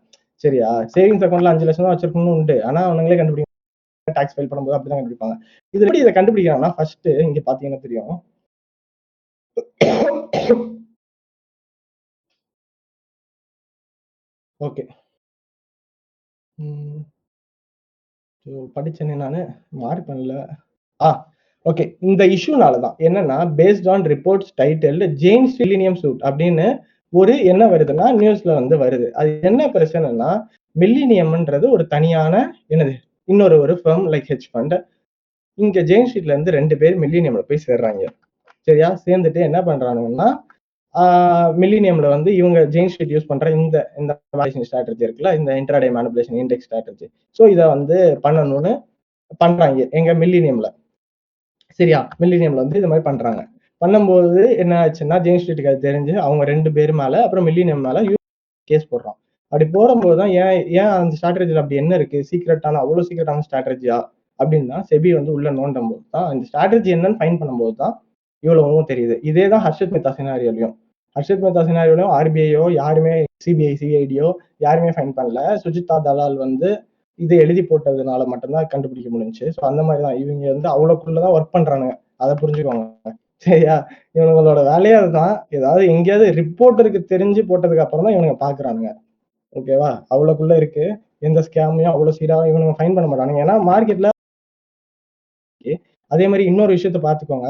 சரியா, சேவிங்ஸ் அக்கௌண்ட்ல 5 லட்சம் தான் வச்சிருக்கணும் உண்டு, ஆனா அவங்களே கண்டுபிடிக்க, டாக்ஸ் ஃபைல் பண்ணும்போது அப்படிதான் கண்டுபிடிப்பாங்க. இது எப்படி இதை கண்டுபிடிக்கிறாங்கன்னா, ஃபர்ஸ்ட் இங்க பாத்தீங்கன்னா தெரியும். ஓகே, படிச்சேனே நானு, மார்க் பண்ணல. ஓகே. இந்த இஷ்யூனால தான். என்னன்னா, based on reports titled Jane millennium suit அப்படின்னு ஒரு என்ன வருதுன்னா, நியூஸ்ல வந்து வருது. அது என்ன பிரச்சனைன்னா, மில்லினியம்ன்றது ஒரு தனியான என்னது இன்னொரு ஒரு ஃபர்ம் லைக் ஹெட்ஜ் ஃபண்ட். இங்க ஜெயின் ஸ்ட்ரீட்ல இருந்து 2 பேர் மில்லினியம்ல போய் சேர்றாங்க. சரியா? சேர்ந்துட்டு என்ன பண்றானுங்கன்னா, மில்லினியம்ல வந்து இவங்க ஜெயின் ஸ்ட்ரீட் யூஸ் பண்ற இந்த இந்த வேல்யூவேஷன் ஸ்ட்ராட்டஜி இருக்குல்ல, இந்த intraday manipulation index strategy. So இத வந்து பண்ணணும்னு பண்றாங்க. எங்க மில்லினியம்ல. சரியா? மில்லினியம்ல வந்து இது மாதிரி பண்றாங்க. பண்ணும்போது என்ன ஆச்சுன்னா, ஜெயின் ஸ்ட்ரீட்டுக்கு அது தெரிஞ்சு அவங்க 2 பேர் மேல அப்புறம் மில்லினியம் மேல கேஸ் போடுறான். அப்படி போடும்போது தான் ஏன் ஏன் அந்த ஸ்ட்ராட்டஜில அப்படி என்ன இருக்கு? சீக்ரெட்டான அவ்வளவு சீக்ரெட்டான ஸ்ட்ராட்டஜியா? அப்படின்னு தான் செபி வந்து உள்ள நோண்டும் போது தான் இந்த ஸ்ட்ராட்டஜி என்னன்னு ஃபைண்ட் பண்ணும்போது தான் இவ்வளவும் தெரியுது. இதே தான் ஹர்ஷத் மேத்தா சினாரியோலயும். ஹர்ஷத் மேத்தா சினாரியோலயும் ஆர்பிஐயோ யாருமே சிபிஐ, சிஐடியோ யாருமே ஃபைண்ட் பண்ணல. சுஜிதா தலால் வந்து இது எழுதி போட்டதுனால மட்டும்தான் கண்டுபிடிக்க முடிஞ்சுச்சு. ஸோ அந்த மாதிரி தான் இவங்க வந்து அவ்வளோக்குள்ளதான் ஒர்க் பண்றானுங்க. அதை புரிஞ்சுக்கோங்க. சரியா? இவங்களோட வேலையே அதுதான். ஏதாவது எங்கேயாவது ரிப்போர்ட்டருக்கு தெரிஞ்சு போட்டதுக்கு அப்புறம் தான் இவனுங்க பாக்குறானுங்க. ஓகேவா? அவ்வளவுக்குள்ள இருக்கு. எந்த ஸ்கேமையும் அவ்வளவு சீரா இவனுங்க ஃபைன் பண்ண மாட்டானுங்க. ஏன்னா மார்க்கெட்ல அதே மாதிரி இன்னொரு விஷயத்த பாத்துக்கோங்க.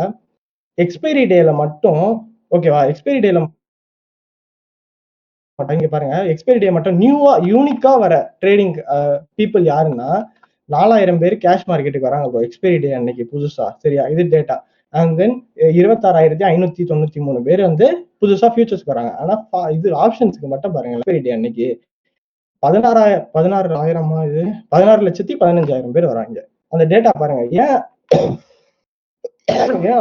எக்ஸ்பைரி டேல மட்டும் ஓகேவா? எக்ஸ்பைரி டேல மட்டும் இங்க பாருங்க. எக்ஸ்பைரி டே மட்டும் யூனிக்கா வர ட்ரேடிங் பீப்புள் யாருன்னா 4000 பேர் கேஷ் மார்க்கெட்டுக்கு வராங்க ப்ரோ. எக்ஸ்பைரி டே அன்னைக்கு புதுசா. சரியா? இது டேட்டா. அண்ட் தென் 26,593 பேர் வந்து புதுசா ஃபியூச்சர்ஸ்க்கு வராங்க. ஆனா இது ஆப்ஷன்ஸ்க்கு மட்டும் பாருங்க. எக்ஸ்பைரி டே அன்னைக்கு 16,000 இது 16,15,000 பேர் வராங்க. அந்த டேட்டா பாருங்க. ஏன்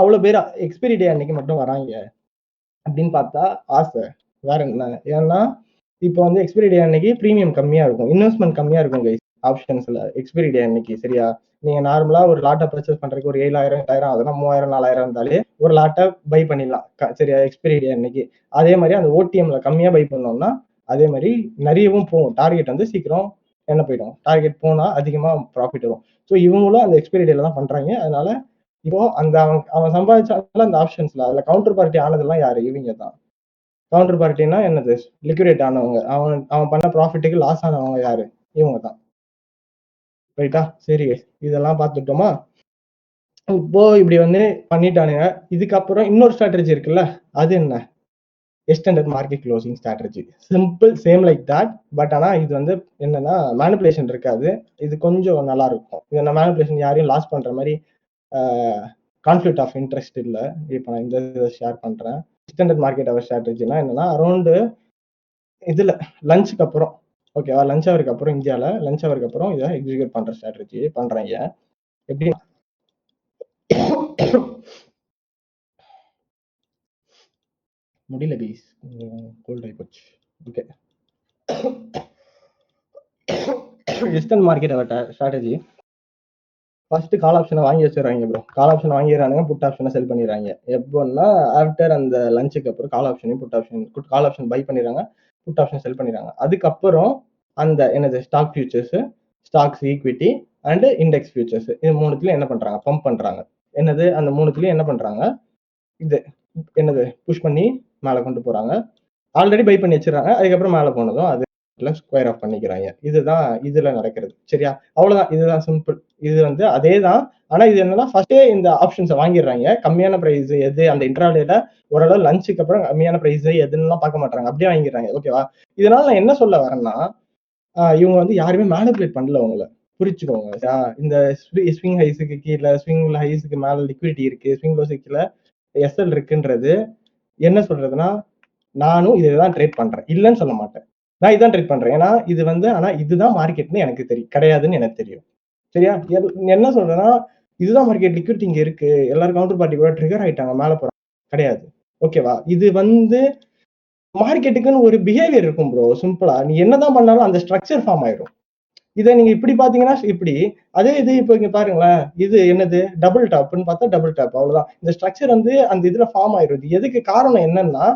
அவ்வளவு பேர் எக்ஸ்பைரி டே அன்னைக்கு மட்டும் வராங்க அப்படின்னு பார்த்தா ஆசை. வேற என்ன? ஏன்னா இப்போ வந்து எக்ஸ்பைரி டே அன்னைக்கு பிரீமியம் கம்மியா இருக்கும், இன்வெஸ்ட்மெண்ட் கம்மியா இருக்கும் கைஸ் ஆப்ஷன்ஸ்ல எக்ஸ்பைரி டே அன்னைக்கு. சரியா? நீங்க நார்மலா ஒரு லாட்டை பர்ச்சேஸ் பண்றதுக்கு ஒரு 7,000 8,000 அதெல்லாம் 3,000 4,000 இருந்தாலே ஒரு லாட்டை பை பண்ணிடலாம். சரியா? எக்ஸ்பைரி டே அன்னைக்கு. அதே மாதிரி அந்த ஓடிஎம்ல கம்மியா பை பண்ணோம்னா அதே மாதிரி நிறையவும் போகும். டார்கெட் வந்து சீக்கிரம் என்ன போயிடும். டார்கெட் போனா அதிகமா ப்ராஃபிட் வரும். ஸோ இவங்களும் அந்த எக்ஸ்பைரி டேல தான் பண்றாங்க. அதனால இப்போ அந்த அவன் சம்பாதிச்சால அந்த ஆப்ஷன்ஸ்ல அதுல கவுண்டர் பார்ட்டி ஆனதெல்லாம் யாரு? இவங்க தான். கவுண்டர் பார்ட்டினா என்னது? லிக்விடேட் ஆனவங்க. அவன் பண்ண ப்ராஃபிட்டுக்கு லாஸ் ஆனவங்க யாரு? இவங்க தான். ரைட்டா? சரி, இதெல்லாம் பார்த்துட்டோமா? இப்போ இப்படி வந்து பண்ணிட்டானுங்க. இதுக்கப்புறம் இன்னொரு ஸ்ட்ராட்டஜி இருக்குல்ல, அது என்ன? Extended market closing strategy. Simple, same like that. But ஆனா இது வந்து என்னன்னா மேனிபுலேஷன் இருக்காது. இது கொஞ்சம் நல்லா இருக்கும். இது மேனிபுலேஷன் யாரையும் லாஸ் பண்ற மாதிரி கான்ஃபிளிக்ட் ஆஃப் இன்ட்ரெஸ்ட் இல்ல. இப்போ நான் இந்த இதை ஷேர் பண்றேன். எக்ஸ்டெண்டட் மார்க்கெட் அவர் ஸ்ட்ராட்டஜினா என்னன்னா அரௌண்ட் இதுல லஞ்சுக்கு அப்புறம் ஓகேவா? லஞ்ச் அவருக்கு அப்புறம் இந்தியால லஞ்ச் அவருக்கு அப்புறம் இதை எக்ஸிக்யூட் பண்ற ஸ்ட்ராட்டஜி பண்றாங்க. எப்படி முடியல பீஸ், கோல்ட் ஆகி போச்சு. Okay. Extend market hour strategy first call ஆப்ஷனை வாங்கி வச்சிடறாங்க ப்ரோ. கால் ஆப்ஷன் வாங்கிடுறாங்க, புட் ஆப்ஷனை செல் பண்ணிடுறாங்க. எப்போன்னா ஆஃப்டர் அந்த லஞ்சுக்கு அப்புறம் கால் ஆப்ஷனையும் கால் ஆப்ஷன் பை பண்ணிடுறாங்க, புட் ஆப்ஷன் செல் பண்ணிடுறாங்க. அதுக்கப்புறம் அந்த என்னது stock futures, stocks, equity and index futures, இது மூணுத்துலயும் என்ன பண்றாங்க? பம்ப் பண்றாங்க. என்னது? அந்த மூணுத்துலயும் என்ன பண்றாங்க? இது என்னது? புஷ் பண்ணி மேலே கொண்டு போறாங்க. ஆல்ரெடி பை பண்ணி வச்சிடறாங்க. அதுக்கப்புறம் மேலே போனதும் அது ஸ்கொயர் ஆஃப் பண்ணிக்கிறாங்க. இதுதான் இதுல நடக்கிறது. சரியா? அவ்வளவுதான். இதுதான் சிம்பிள். இது வந்து அதே தான். ஆனா இது என்னன்னா ஃபர்ஸ்டே இந்த ஆப்ஷன்ஸை வாங்கிடுறாங்க. கம்மியான பிரைஸ் எது அந்த இன்ட்ராடேல ஓரளவு லஞ்சுக்கு அப்புறம் கம்மியான பிரைஸ் எதுன்னு பார்க்க மாட்டாங்க. அப்படியே வாங்கிடுறாங்க. ஓகேவா? இதனால நான் என்ன சொல்ல வரேன்னா இவங்க வந்து யாருமே மேனிபுலேட் பண்ணல உங்களை. புரிச்சுக்கோங்க. இந்த ஸ்விங் ஹைஸுக்கு கீழே, ஸ்விங் ஹைஸுக்கு மேல லிக்விடிட்டி இருக்கு, ஸ்விங் லோஸுக்கு கீழே எஸ்எல் இருக்குன்றது என்ன சொல்றதுன்னா, நானும் இதுதான் ட்ரேட் பண்றேன். இல்லைன்னு சொல்ல மாட்டேன். நான் இதான் ட்ரேட் பண்றேன். ஏன்னா இது வந்து ஆனா இதுதான் மார்க்கெட்னு எனக்கு தெரியும். கிடையாதுன்னு எனக்கு தெரியும். சரியா? என்ன சொல்றேன்னா இதுதான் மார்க்கெட், லிக்விடிட்டி இங்க இருக்கு, எல்லாரும் கவுண்டர் பார்ட்டி கூட ட்ரிகர் ஆயிட்டாங்க, மேல போறாங்க. கிடையாது. ஓகேவா? இது வந்து மார்க்கெட்டுக்குன்னு ஒரு பிஹேவியர் இருக்கும் ப்ரோ. சிம்பிளா நீ என்னதான் பண்ணாலும் அந்த ஸ்ட்ரக்சர் ஃபார்ம் ஆயிடும். இதை நீங்க இப்படி பாத்தீங்கன்னா இப்படி, அதே இது இப்ப இங்க பாருங்களேன், இது என்னது? டபுள் டாப்னு பார்த்தா டபுள் டாப், அவ்வளவுதான். இந்த ஸ்ட்ரக்சர் வந்து அந்த இதுல ஃபார்ம் ஆயிடுது. எதுக்கு காரணம் என்னன்னா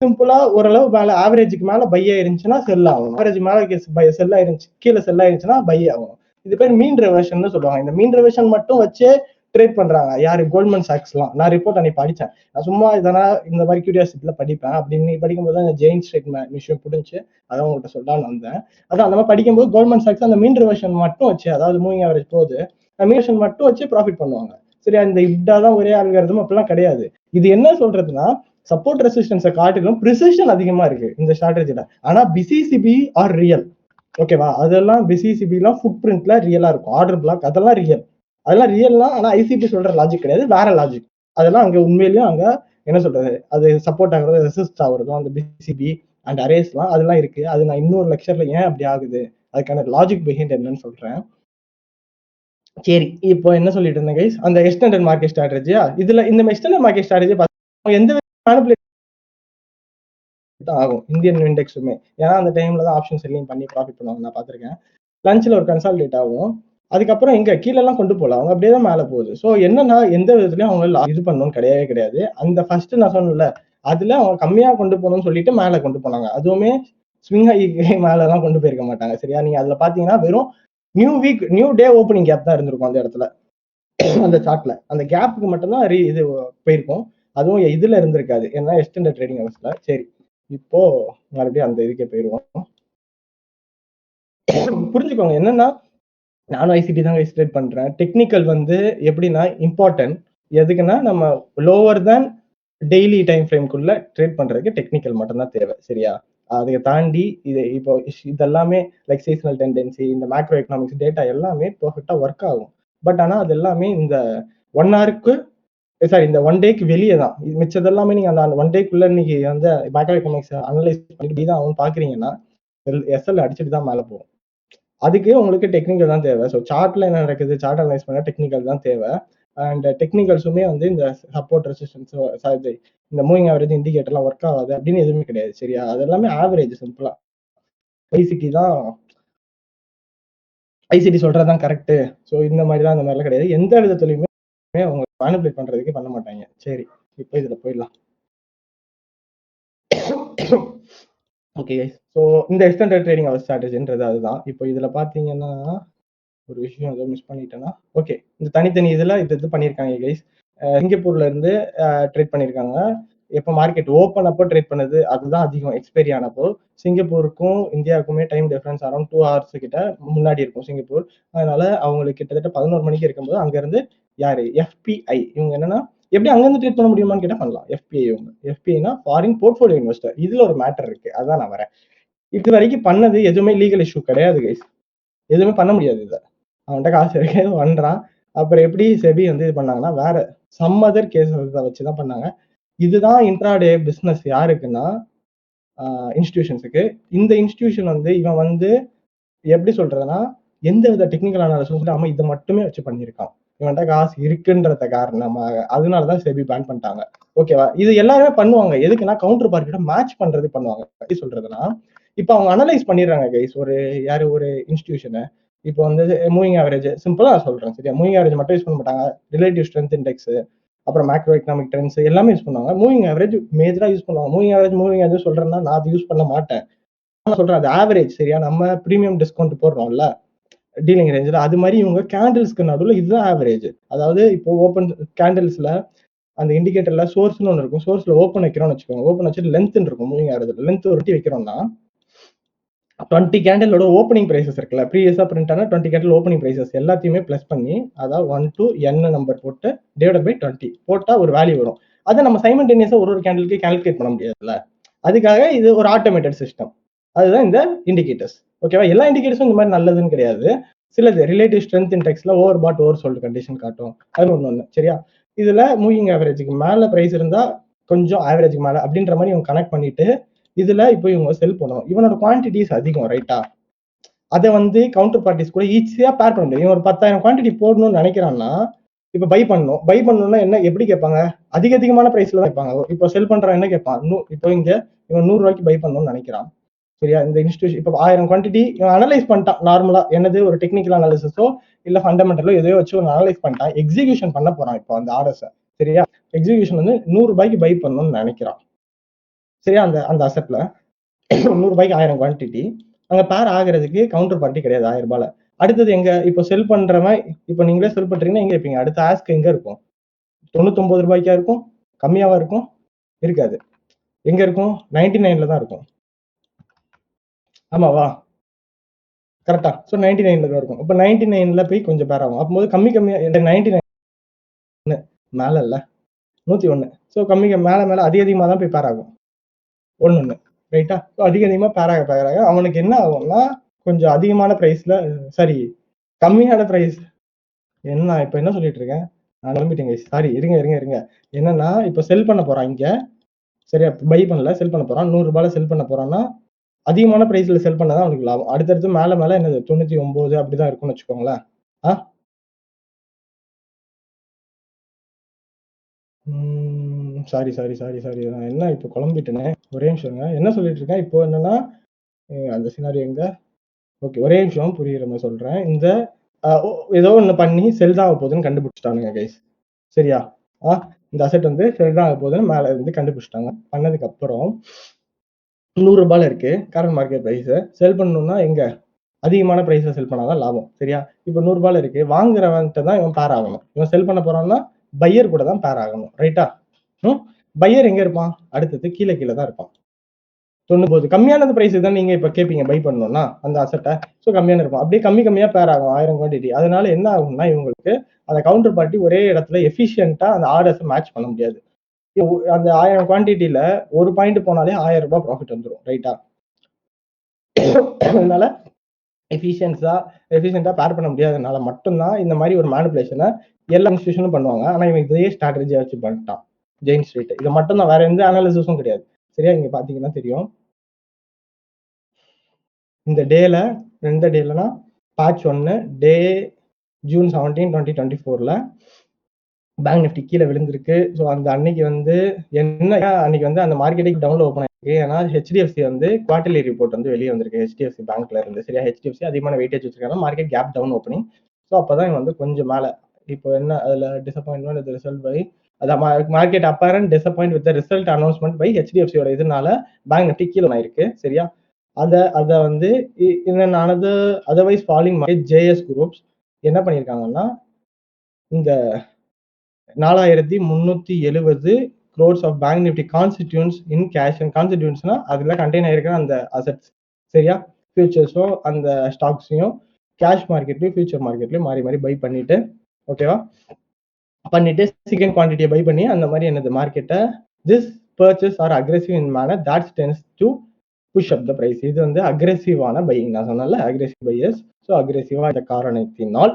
சிம்பிளா ஓரளவு மேல ஆவரேஜுக்கு மேல பை ஆயிருந்துச்சுன்னா செல் ஆகணும், ஆவரேஜ் மேல செல் ஆயிருந்துச்சு, கீழே செல் ஆயிருச்சுன்னா பை ஆகணும். இது பேர் மீன் ரெவர்ஷன் சொல்லுவாங்க. இந்த மீன் ரெவர்ஷன் மட்டும் வச்சு ட்ரேட் பண்றாங்க. யாரு? கோல்ட்மேன் சாக்ஸ்லாம். நான் ரிப்போர்ட் அன்னைக்கு படிச்சேன். நான் சும்மா இதனா இந்த மாதிரி கியூரியாசிட்டில படிப்பேன். அப்படின்னு படிக்கும்போது அந்த ஜெயின் ஸ்ட்ரீட் விஷயம் புரிஞ்சு அதான் உங்கள்கிட்ட சொல்லலாம்னு வந்தேன். அதான் அந்த மாதிரி படிக்கும்போது கோல்ட்மேன் சாக்ஸ் அந்த மீன் ரிவர்ஷன் மட்டும் வச்சு, அதாவது மூவிங் ஆவரேஜ் போகுது, மீன் மட்டும் வச்சு ப்ராஃபிட் பண்ணுவாங்க. சரியா? இந்த இப்டா தான் ஒரே அல்காரிதம் அப்படிலாம் கிடையாது. இது என்ன சொல்றதுன்னா, சப்போர்ட் ரெசிஸ்டன்ஸை காட்டிலும் ப்ரிசிஷன் அதிகமா இருக்கு இந்த ஸ்ட்ராட்டஜில. ஆனா பிசிசிபி ஆர் ரியல். ஓகேவா? அதெல்லாம் பிசிசிபிலாம் ஃபுட் பிரிண்ட்ல ரியலா இருக்கும். ஆர்டர் பிளாக் அதெல்லாம் ரியல். அதெல்லாம் ரியல்னா, ஆனா ஐசிபி சொல்ற லாஜிக் கிடையாது, வேற லாஜிக். அதெல்லாம் அங்க உண்மையிலேயே அங்க என்ன சொல்றது, அது சப்போர்ட் ஆகுறது, ரெசிஸ்ட் ஆகுறதும் அந்த பிசிபி அண்ட் அரேஸ்லாம் அதெல்லாம் இருக்கு. அது நான் இன்னொரு லெக்சர்ல ஏன் அப்படி ஆகுது, அதுக்கான லாஜிக் பிஹைண்ட் என்னன்னு சொல்றேன். சரி, இப்போ என்ன சொல்லிட்டு இருந்தேன் கைஸ், அந்த எக்ஸ்டெண்டட் மார்க்கெட் ஸ்ட்ராட்டஜியா, இதுல இந்த எக்ஸ்டெண்டட் மார்க்கெட் ஸ்ட்ராட்டஜி எந்த தான் ஆகும் இந்தியன் இண்டெக்ஸுமே. ஏன்னா அந்த டைம்ல தான் ஆப்ஷன் செல்லிங் பண்ணி ப்ராஃபிட் பண்ணுவாங்க, நான் பார்த்திருக்கேன். லஞ்ச்ல ஒரு கன்சால்டேட் ஆகும். அதுக்கப்புறம் எங்க கீழ எல்லாம் கொண்டு போகல, அவங்க அப்படியே தான் மேல போகுது. ஸோ என்னன்னா எந்த விதத்துலயும் அவங்க இது பண்ணணும்னு கிடையவே கிடையாது. அந்த ஃபர்ஸ்ட் நான் சொன்னேன்ல, அதுல அவங்க கம்மியா கொண்டு போகணும்னு சொல்லிட்டு மேல கொண்டு போனாங்க. அதுவுமே ஸ்விங் ஹை மேல எல்லாம் கொண்டு போயிருக்க மாட்டாங்க. சரியா? நீங்க அதுல பாத்தீங்கன்னா வெறும் நியூ டே ஓப்பனிங் கேப் தான் இருந்திருக்கும் அந்த இடத்துல. அந்த சார்ட்ல அந்த கேப்புக்கு மட்டும் தான் இது போயிருக்கும். அதுவும் இதுல இருந்திருக்காது. ஏன்னா எக்ஸ்டெண்டட் ட்ரேடிங் ஹவர்ஸ்ல. சரி, இப்போ மறுபடியும் அந்த இதுக்கே போயிருவோம். புரிஞ்சுக்கோங்க என்னன்னா, நானும் ஐசிடி தான் ட்ரேட் பண்றேன். டெக்னிக்கல் வந்து எப்படின்னா இம்பார்ட்டன்ட். எதுக்குன்னா நம்ம லோவர் தேன் டெய்லி டைம் ஃப்ரேம்குள்ள ட்ரேட் பண்றதுக்கு டெக்னிக்கல் மட்டும் தான் தேவை. சரியா? அதை தாண்டி இது இப்போ இதெல்லாமே லைக் சீசனல் டெண்டன்சி, இந்த மேக்ரோ எக்கனாமிக்ஸ் டேட்டா எல்லாமே பெர்ஃபெக்ட்டா ஒர்க் ஆகும். பட் ஆனா அது எல்லாமே இந்த 1 ஹவருக்கு சாரி இந்த 1 டேக்கு வெளியே தான். மிச்சது எல்லாமே நீங்க அந்த 1 டேக்குள்ள இன்னைக்கு வந்து மேக்ரோ எக்கனாமிக்ஸ் அனலைஸ் பண்ணிட்டு தான் ஆகும் பாக்குறீங்கன்னா, எஸ்எல் அடிச்சுட்டு தான் மேல போகும். அதுக்கு உங்களுக்கு டெக்னிக்கல் தான் தேவை. ஸோ சார்ட்ல என்ன நடக்குது, சார்ட் அனலைஸ் பண்ண டெக்னிக்கல் தான் தேவை. அண்ட் டெக்னிக்கல்ஸுமே வந்து இந்த சப்போர்ட் ரெசிஸ்டன்ஸ் இந்த மூவிங் ஆவரேஜ் இண்டிகேட்டர்லாம் ஒர்க் ஆகாது அப்படின்னு எதுவுமே கிடையாது. சரியா? அது எல்லாமே ஆவரேஜ் சிம்பிளா. ஐசிடி தான் ஐசிடி சொல்றதுதான் கரெக்ட். ஸோ இந்த மாதிரி தான் அந்த மாதிரிலாம் கிடையாது. எந்த விதத்துலயுமே அவங்க மேனிபுலேட் பண்றதுக்கு பண்ண மாட்டாங்க. சரி, இப்போ இதுல போயிடலாம். Okay guys. ஸோ இந்த எக்ஸ்டெண்டட் ட்ரேடிங் அவர் ஸ்ட்ராட்டஜின்றது அதுதான். இப்போ இதுல பாத்தீங்கன்னா ஒரு விஷயம் ஏதோ மிஸ் பண்ணிட்டேன்னா, ஓகே, இந்த தனித்தனி இதுல இது பண்ணியிருக்காங்க கைஸ். சிங்கப்பூர்ல இருந்து ட்ரேட் பண்ணியிருக்காங்க. எப்போ மார்க்கெட் ஓப்பன் அப்போ ட்ரேட் பண்ணது அதுதான் அதிகம். எக்ஸ்பைரி ஆனப்போ சிங்கப்பூருக்கும் இந்தியாவுக்குமே டைம் டிஃபரன்ஸ் அரௌண்ட் 2 ஹவர்ஸ் கிட்ட முன்னாடி இருக்கும் சிங்கப்பூர். அதனால அவங்களுக்கு கிட்டத்தட்ட 11 மணிக்கு இருக்கும்போது அங்க இருந்து யாரு எஃபிஐ இவங்க என்னன்னா எப்படி அங்கிருந்து ட்ரேட் பண்ண முடியுமான்னு கேட்டா பண்ணலாம். எஃபிஐ இவங்க எஃபிஐனா ஃபாரின் போர்ட்ஃபோலியோ இன்வெஸ்டர். இதுல ஒரு மேட்டர் இருக்கு, அதான் நான் வரேன். இது வரைக்கும் பண்ணது எதுவுமே லீகல் இஷ்யூ கிடையாது கைஸ். எதுவுமே பண்ண முடியாது. இதை அவன்கிட்ட காசு இருக்கு பண்றான். அப்புறம் எப்படி செபி வந்து இது பண்ணாங்கன்னா வேற சம் அதர் கேஸஸ் வச்சுதான் பண்ணாங்க. இதுதான் இன்ட்ராடே பிசினஸ் யாருக்குன்னா இன்ஸ்டிடியூஷன்ஸுக்கு. இந்த இன்ஸ்டிடியூஷன் வந்து இவன் வந்து எப்படி சொல்றதுன்னா எந்த வித டெக்னிக்கல் அனாலிசிஸ் இல்லாம இதை மட்டுமே வச்சு பண்ணியிருக்கான். இவன்கிட்ட காசு இருக்குன்றத காரணமாக அதனாலதான் செபி பேன் பண்ணிட்டாங்க. ஓகேவா? இது எல்லாருமே பண்ணுவாங்க. எதுக்குன்னா கவுண்டர் பார்ட்டியோட மேட்ச் பண்றது பண்ணுவாங்க. எப்படி சொல்றதுன்னா இப்ப அவங்க அனலைஸ் பண்ணிடுறாங்க கைஸ். ஒரு இன்ஸ்டிடியூஷனை இப்போ வந்து மூவிங் ஆவரேஜ் சிம்பிளா சொல்றேன். சரியா? மூவிங் ஆவரேஜ் மட்டும் யூஸ் பண்ண மாட்டாங்க. ரிலேட்டிவ் ஸ்ட்ரென்த் இண்டெக்ஸ், அப்புறம் மேக்ரோ எக்கனாமிக் ட்ரெண்ட்ஸ் எல்லாமே யூஸ் பண்ணுவாங்க. மூவிங் ஆவரேஜ் மேஜரா யூஸ் பண்ணுவாங்க. மூவிங் ஆவரேஜ் சொல்றேன்னா நான் அது யூஸ் பண்ண மாட்டேன். நான் சொல்றேன் அது ஆவரேஜ். சரியா? நம்ம பிரீமியம் டிஸ்கவுண்ட் போடுறோம்ல டீலிங் ரேஞ்சில், அது மாதிரி இவங்க கேண்டில்ஸ்க்கு நடுவில் இதுதான் ஆவரேஜ். அதாவது இப்போ ஓப்பன் கேண்டில்ஸ்ல அந்த இண்டிகேட்டர்ல சோர்ஸ்னு ஒன்று இருக்கும். சோர்ஸ்ல ஓப்பன் வைக்கிறோம்னு வச்சுக்கோங்க. ஓப்பன் வச்சுட்டு லென்த் இருக்கும். மூவிங் ஆவரேஜ் லென்த் ஒரு வைக்கிறோம்னா 20 கேண்டிலோட ஓப்பனிங் பிரைசஸ் இருக்குல்ல, ப்ரீவியஸா பிரிண்ட் ஆன 20 கேண்டில் ஓப்பனிங் பிரைசஸ் எல்லாத்தையுமே பிளஸ் பண்ணி, அதாவது 1 to n நம்பர் போட்டு டிவைடட் பை 20 போட்டா ஒரு வேல்யூ வரும். அதை நம்ம சைமல்டேனியஸா ஒரு கேண்டிலுக்கு கால்குலேட் பண்ண முடியாதுல்ல. அதுக்காக இது ஒரு ஆட்டோமேட்டட் சிஸ்டம். அதுதான் இந்த இண்டிகேட்டர்ஸ். ஓகேவா? எல்லா இண்டிகேட்டர்ஸும் இந்த மாதிரி நல்லதுன்னு கிடையாது. சிலது ரிலேட்டிவ் ஸ்ட்ரென்த் இண்டெக்ஸ்ல over bought over sold condition காட்டும். அது ஒண்ணு. சரியா? இதுல மூவிங் ஆவரேஜுக்கு மேல பிரைஸ் இருந்தா கொஞ்சம் ஆவரேஜுக்கு மேல அப்படின்ற மாதிரி இவங்க கனெக்ட் பண்ணிட்டு இதுல இப்போ இவங்க செல் பண்ணுவோம். இவனோட குவான்டிட்டிஸ் அதிகம், ரைட்டா? அதை வந்து கவுண்டர் பார்ட்டிஸ் கூட ஈஸியா பேர் பண்ண முடியும். இவன் ஒரு 10,000 குவான்டிட்டி போடணும்னு நினைக்கிறான்னா இப்ப பை பண்ணணும்னா என்ன எப்படி கேட்பாங்க? அதிகமான பிரைஸ்ல தான் கேட்பாங்க. இப்போ செல் பண்றான் என்ன கேட்பான்? இப்போ இங்க இவன் 100 ரூபாய்க்கு பை பண்ணணும்னு நினைக்கிறான். சரியா? இந்த இன்ஸ்டிடியூஷன் இப்போ 1000 குவான்டிட்டி இவன் அனலைஸ் பண்ணிட்டான். நார்மலா என்னது ஒரு டெக்னிக்கல் அனாலிசிஸோ இல்ல ஃபண்டமெண்டலோ எதையோ வச்சு ஒரு அனலைஸ் பண்ணிட்டான். எக்ஸிகியூஷன் பண்ண போறான் இப்போ அந்த ஆர்டர்ஸை. சரியா? எக்ஸிகியூஷன் வந்து 100 ரூபாய்க்கு பை பண்ணணும்னு நினைக்கிறான். சரியா? அந்த அசெட்ல 100 ரூபாய்க்கு 1000 குவான்டிட்டி அங்க பேர் ஆகிறதுக்கு கவுண்டர் பார்ட்டி கிடையாது 1000 ரூபாயில. அடுத்தது எங்க இப்போ செல் பண்றவன், இப்போ நீங்களே செல் பண்றீங்கன்னா எங்க இருப்பீங்க? அடுத்த ஆஸ்க் எங்க இருக்கும்? ரூ. 99 இருக்கும்? கம்மியாவா இருக்கும்? இருக்காது. எங்க இருக்கும்? 99ல தான் இருக்கும். ஆமாவா? கரெக்ட்டா? ஸோ 99ல தான் இருக்கும். அப்ப 99ல போய் கொஞ்சம் பேர் ஆகும். அப்பம்போது கம்மியா 99 மேல இல்ல. 101. ஸோ மேல மேல அதிகமா தான் போய் பேர் ஆகும். 1 ரைட்டா? ஸோ அதிகமா பேர் ஆக அவனுக்கு என்ன ஆகும்னா, கொஞ்சம் அதிகமான பிரைஸ்ல சாரி கம்மியான பிரைஸ் என்ன இப்ப என்ன சொல்லிட்டு இருக்கேன்? நான் குழம்பிட்டேன் கைஸ். சாரி இருங்க. என்னன்னா, இப்ப செல் பண்ண போறான் இங்க. சரியா? பை பண்ணல, செல் பண்ண போறான். ரூ. 100ல செல் பண்ண போறான்னா, அதிகமான பிரைஸ்ல செல் பண்ணா தான் அவனுக்கு லாபம். அடுத்தடுத்து மேல மேல என்னது 99 அப்படிதான் இருக்கும்னு வச்சுக்கோங்களேன். ஆ? சாரி. நான் என்ன இப்ப குழம்பிட்டேனே. ஒரே நிமிஷம் இருங்க. என்ன சொல்லிட்டு இருக்கேன்? இப்போ என்னன்னா, அந்த சினாரியோ எங்க? ஓகே. ஒரே நிமிஷம் புரியிற மாரி சொல்றேன். இந்த அ ஒ ஏதோ ஒண்ணு பண்ணி செல் தான் ஆக போகுதுன்னு கண்டுபிடிச்சுட்டானுங்க கைஸ். சரியா? ஆ இந்த அசெட் வந்து செல் தான் ஆக போகுதுன்னு மேல இருந்து கண்டுபிடிச்சுட்டாங்க. பண்ணதுக்கு அப்புறம் ரூ. 100ல இருக்கு கரண்ட் மார்க்கெட் பிரைஸ். செல் பண்ணணும்னா எங்க? அதிகமான பிரைஸ்ல செல் பண்ணா தான் லாபம். சரியா? இப்ப ரூ. 100 இருக்கு. வாங்குறவன்ட்ட தான் இவன் பேர் ஆகணும். இவன் செல் பண்ண போறான்னா, பையர் கூட தான் பேர் ஆகணும். ரைட்டா? ம். பையர் எங்க இருப்பான்? அடுத்தது கீழ தான் இருப்பான். 99 கம்மியானது பிரைஸ் தான் நீங்க இப்ப கேட்பீங்க பை பண்ணணும்னா, அந்த அசெட்ட. ஸோ கம்மியான இருக்கும். அப்படியே கம்மியா பேர் ஆகும் 1000 குவான்டிட்டி. அதனால என்ன ஆகும்னா, இவங்களுக்கு அந்த கவுண்டர் பார்ட்டி ஒரே இடத்துல எஃபிஷியன்ட்டா அந்த ஆர்டர்ஸ மேட்ச் பண்ண முடியாது. அந்த 1000 குவான்டிட்டில 1 பாயிண்ட் போனாலே ரூ. 1000 ப்ராஃபிட் வந்துரும். ரைட்டா? அதனால எஃபிஷியன்ட்டா பேர் பண்ண முடியாதனால மட்டும் தான் இந்த மாரி ஒரு மேனிபுலேஷன எல்லா இன்ஸ்டிடியூஷனும் பண்ணுவாங்க. ஆனா இவன் இதே ஸ்ட்ராட்டஜியா வச்சு பண்ணிட்டான். ஜெயின் ஸ்ட்ரீட். இது மட்டும் தான் வேற எந்த அனாலிசிஸும் கிடையாது. சரியா? இங்க பார்த்தீங்கன்னா தெரியும். இந்த டேல எந்த டேலனா பேட்ச் 1 டே ஜூன் 17, 2024ல பேங்க் நிஃப்டி கீழ விழுந்திருக்கு. ஸோ அந்த அன்னைக்கு வந்து என்ன அன்னைக்கு வந்து அந்த மார்க்கெட்டே டவுன்ல ஓப்பன் ஆயிருக்கு. ஏன்னா HDFC வந்து குவார்ட்டர்லி ரிப்போர்ட் வந்து வெளிய வந்திருக்கு. HDFC பேங்க்ல இருந்து. சரியா? HDFC அதிகமான வெயிட்டேஜ் வச்சிருக்காங்க. Market gap down opening. So அப்பதான் இவன் வந்து கொஞ்சம் மேல. இப்போ என்ன அதுல டிசப்பாயின்ட்மென்ட் வித் ரிசல்ட் பை அதான் market apparent disappoint with the result announcement by HDFC யோட இதனால பேங்க் நிஃப்டி கீழ ஆயிருக்கு. சரியா? அத வந்து otherwise falling market JS groups என்ன பண்ணியிருக்காங்கன்னா, இந்த 4370 crores of Bank Nifty constituents in cash and கான்ஸ்டிடியூன்ஸ்னா அதுல கண்டெயின் ஆயிருக்கிற அந்த அசெட்ஸ். சரியா? ஃபியூச்சர்ஸும் அந்த ஸ்டாக்ஸையும் கேஷ் மார்க்கெட்லயும் ஃபியூச்சர் மார்க்கெட்லயும் மாறி மாறி பை பண்ணிட்டு ஓகேவா? பண்ணிட்டு செகண்ட் குவான்டிட்டியை பை பண்ணி அந்த மாதிரி என்னது மார்க்கெட்டை this purchase are aggressive in manner that tends to push up the price. இது வந்து அக்ரெசிவான பையிங். நான் சொன்னல அக்ரெசிவ் பையர்ஸ். ஸோ அக்ரெசிவா இந்த காரணத்தினால்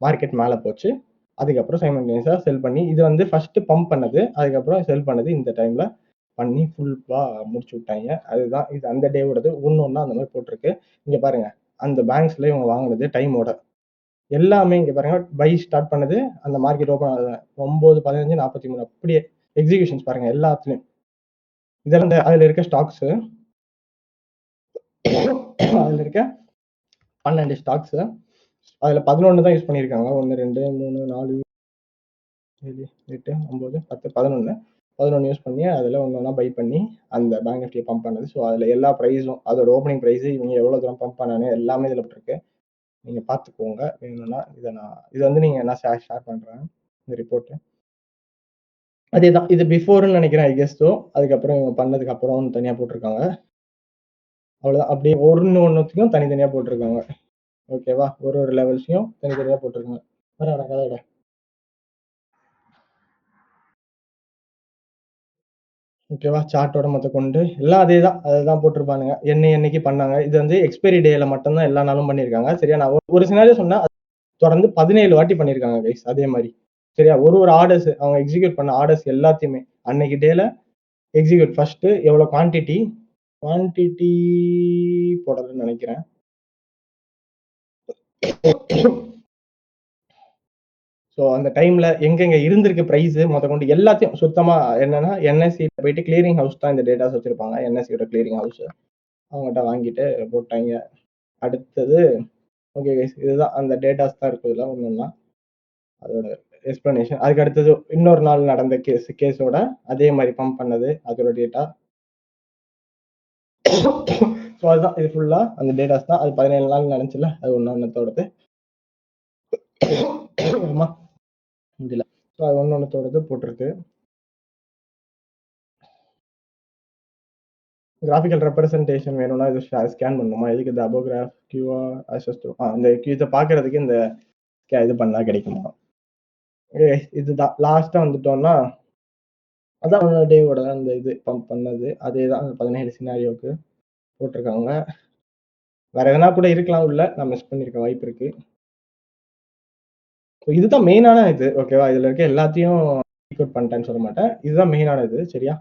மார்க்கெட் மேல போச்சு. அதுக்கப்புறம் சைமல்டேனியஸா செல் பண்ணி இது வந்து ஃபர்ஸ்ட் பம்ப் பண்ணது, அதுக்கப்புறம் செல் பண்ணது இந்த டைம்ல பண்ணி ஃபுல்லா முடிச்சு விட்டாங்க. அதுதான் இது அந்த டேவோடது. ஒன்னொன்னா அந்த மாதிரி போட்டிருக்கு. இங்க பாருங்க அந்த பேங்க்ஸ்ல இவங்க வாங்கினது டைமோட எல்லாமே இங்க பாருங்க பை ஸ்டார்ட் பண்ணது அந்த மார்க்கெட் ஓப்பன் ஆகுது 9:15:43 அப்படியே எக்ஸிகியூஷன்ஸ் பாருங்க எல்லாத்துலயும். இதெல்லாம் அதுல இருக்க ஸ்டாக்ஸ் அதுல இருக்க 12 ஸ்டாக்ஸ் அதுல 11 தான் யூஸ் பண்ணிருக்காங்க. 1 2 3 4 7 8 9 10 11 யூஸ் பண்ணி அதுல ஒன்னொன்னா பை பண்ணி அந்த பேங்க் நிஃப்டியை பம்ப் பண்ணது. ஸோ அதுல எல்லா ப்ரைஸும் அதோட ஓப்பனிங் ப்ரைஸ் இவங்க எவ்வளவு தூரம் பம்ப் பண்ணானு எல்லாமே இதுல இருக்கு. நீங்க பாத்துக்கோங்க வேணும்னா. இது வந்து நீங்க நான் ஷேர் பண்றேன் இந்த ரிப்போர்ட். அதேதான் இது பிஃபோர்னு நினைக்கிறேன் ஐ கெஸ். அதுக்கப்புறம் இவங்க பண்ணதுக்கு அப்புறம் தனியா போட்டிருக்காங்க. அவ்வளவுதான். அப்படியே ஒண்ணுத்துக்கும் தனித்தனியா போட்டிருக்காங்க. ஓகேவா? ஒரு லெவல்ஸையும் தனித்தனியா போட்டிருக்காங்க. வர கதையோட ஓகேவா? சார்ட்டோட மொத்த கொண்டு எல்லாம் அதேதான். அதுதான் போட்டிருப்பானுங்க. என்னைக்கு பண்ணாங்க. இது வந்து எக்ஸ்பைரி டேல மட்டும் தான் எல்லா நாளும் பண்ணியிருக்காங்க. சரியா? நான் ஒரு சினாரியோ சொன்னா தொடர்ந்து 17 வாட்டி பண்ணியிருக்காங்க கைஸ். அதே மாதிரி சரியா? ஒரு ஆர்டர்ஸ் அவங்க எக்ஸிக்யூட் பண்ண ஆர்டர்ஸ் எல்லாத்தையுமே அன்னைக்கு டேல எக்ஸிக்யூட் ஃபர்ஸ்ட் எவ்வளவு குவான்டிட்டி போடலன்னு நினைக்கிறேன். ஸோ அந்த டைம்ல எங்கெங்க இருந்திருக்கு பிரைஸ் கொண்டு எல்லாத்தையும் சுத்தமா என்னன்னா NSE போயிட்டு கிளியரிங் ஹவுஸ் தான் இந்த டேட்டாஸ் வச்சிருப்பாங்க. NSEயோட கிளியரிங் ஹவுஸ் அவங்ககிட்ட வாங்கிட்டு போட்டாங்க. அடுத்தது ஓகே இதுதான் அந்த டேட்டாஸ் தான் இருக்கு இதுல ஒண்ணுன்னா அதோட எக்ஸ்பிளனேஷன். அதுக்கு அடுத்தது இன்னொரு நாள் நடந்த கேஸோட அதே மாதிரி பம்ப் பண்ணது அதோட டேட்டா. ஸோ அதுதான் இது ஃபுல்லா அந்த டேட்டாஸ் தான். அது 17 நாள் நடந்துச்சுல்ல, அது ஒண்ணொன்னத்தோடது. ஆமா, முடியல. ஸோ அது ஒண்ணொன்னத்தோடது போட்டிருக்கு. கிராஃபிக்கல் ரெப்ரசன்டேஷன் வேணும்னா இது ஸ்கேன் பண்ணணுமா? எதுக்கு இந்த above graph, QR, access to இந்த இத பார்க்கறதுக்கு இந்த இது பண்ணா கிடைக்குமா? இதுதான். லாஸ்ட்டா வந்துட்டோம்னா, அதான் டேவோட அந்த இது பம்ப் பண்ணது. அதேதான் 17 சினாரியோக்கு போட்டிருக்காங்க. வேற எதனா கூட இருக்கலாம் உள்ள. நான் மிஸ் பண்ணியிருக்க வாய்ப்பு இருக்கு. ஸோ இதுதான் மெயினான இது. ஓகேவா? இதுல இருக்க எல்லாத்தையும் டீகோட் பண்ணிட்டேன்னு சொல்ல மாட்டேன். இதுதான் மெயினான இது. சரியா?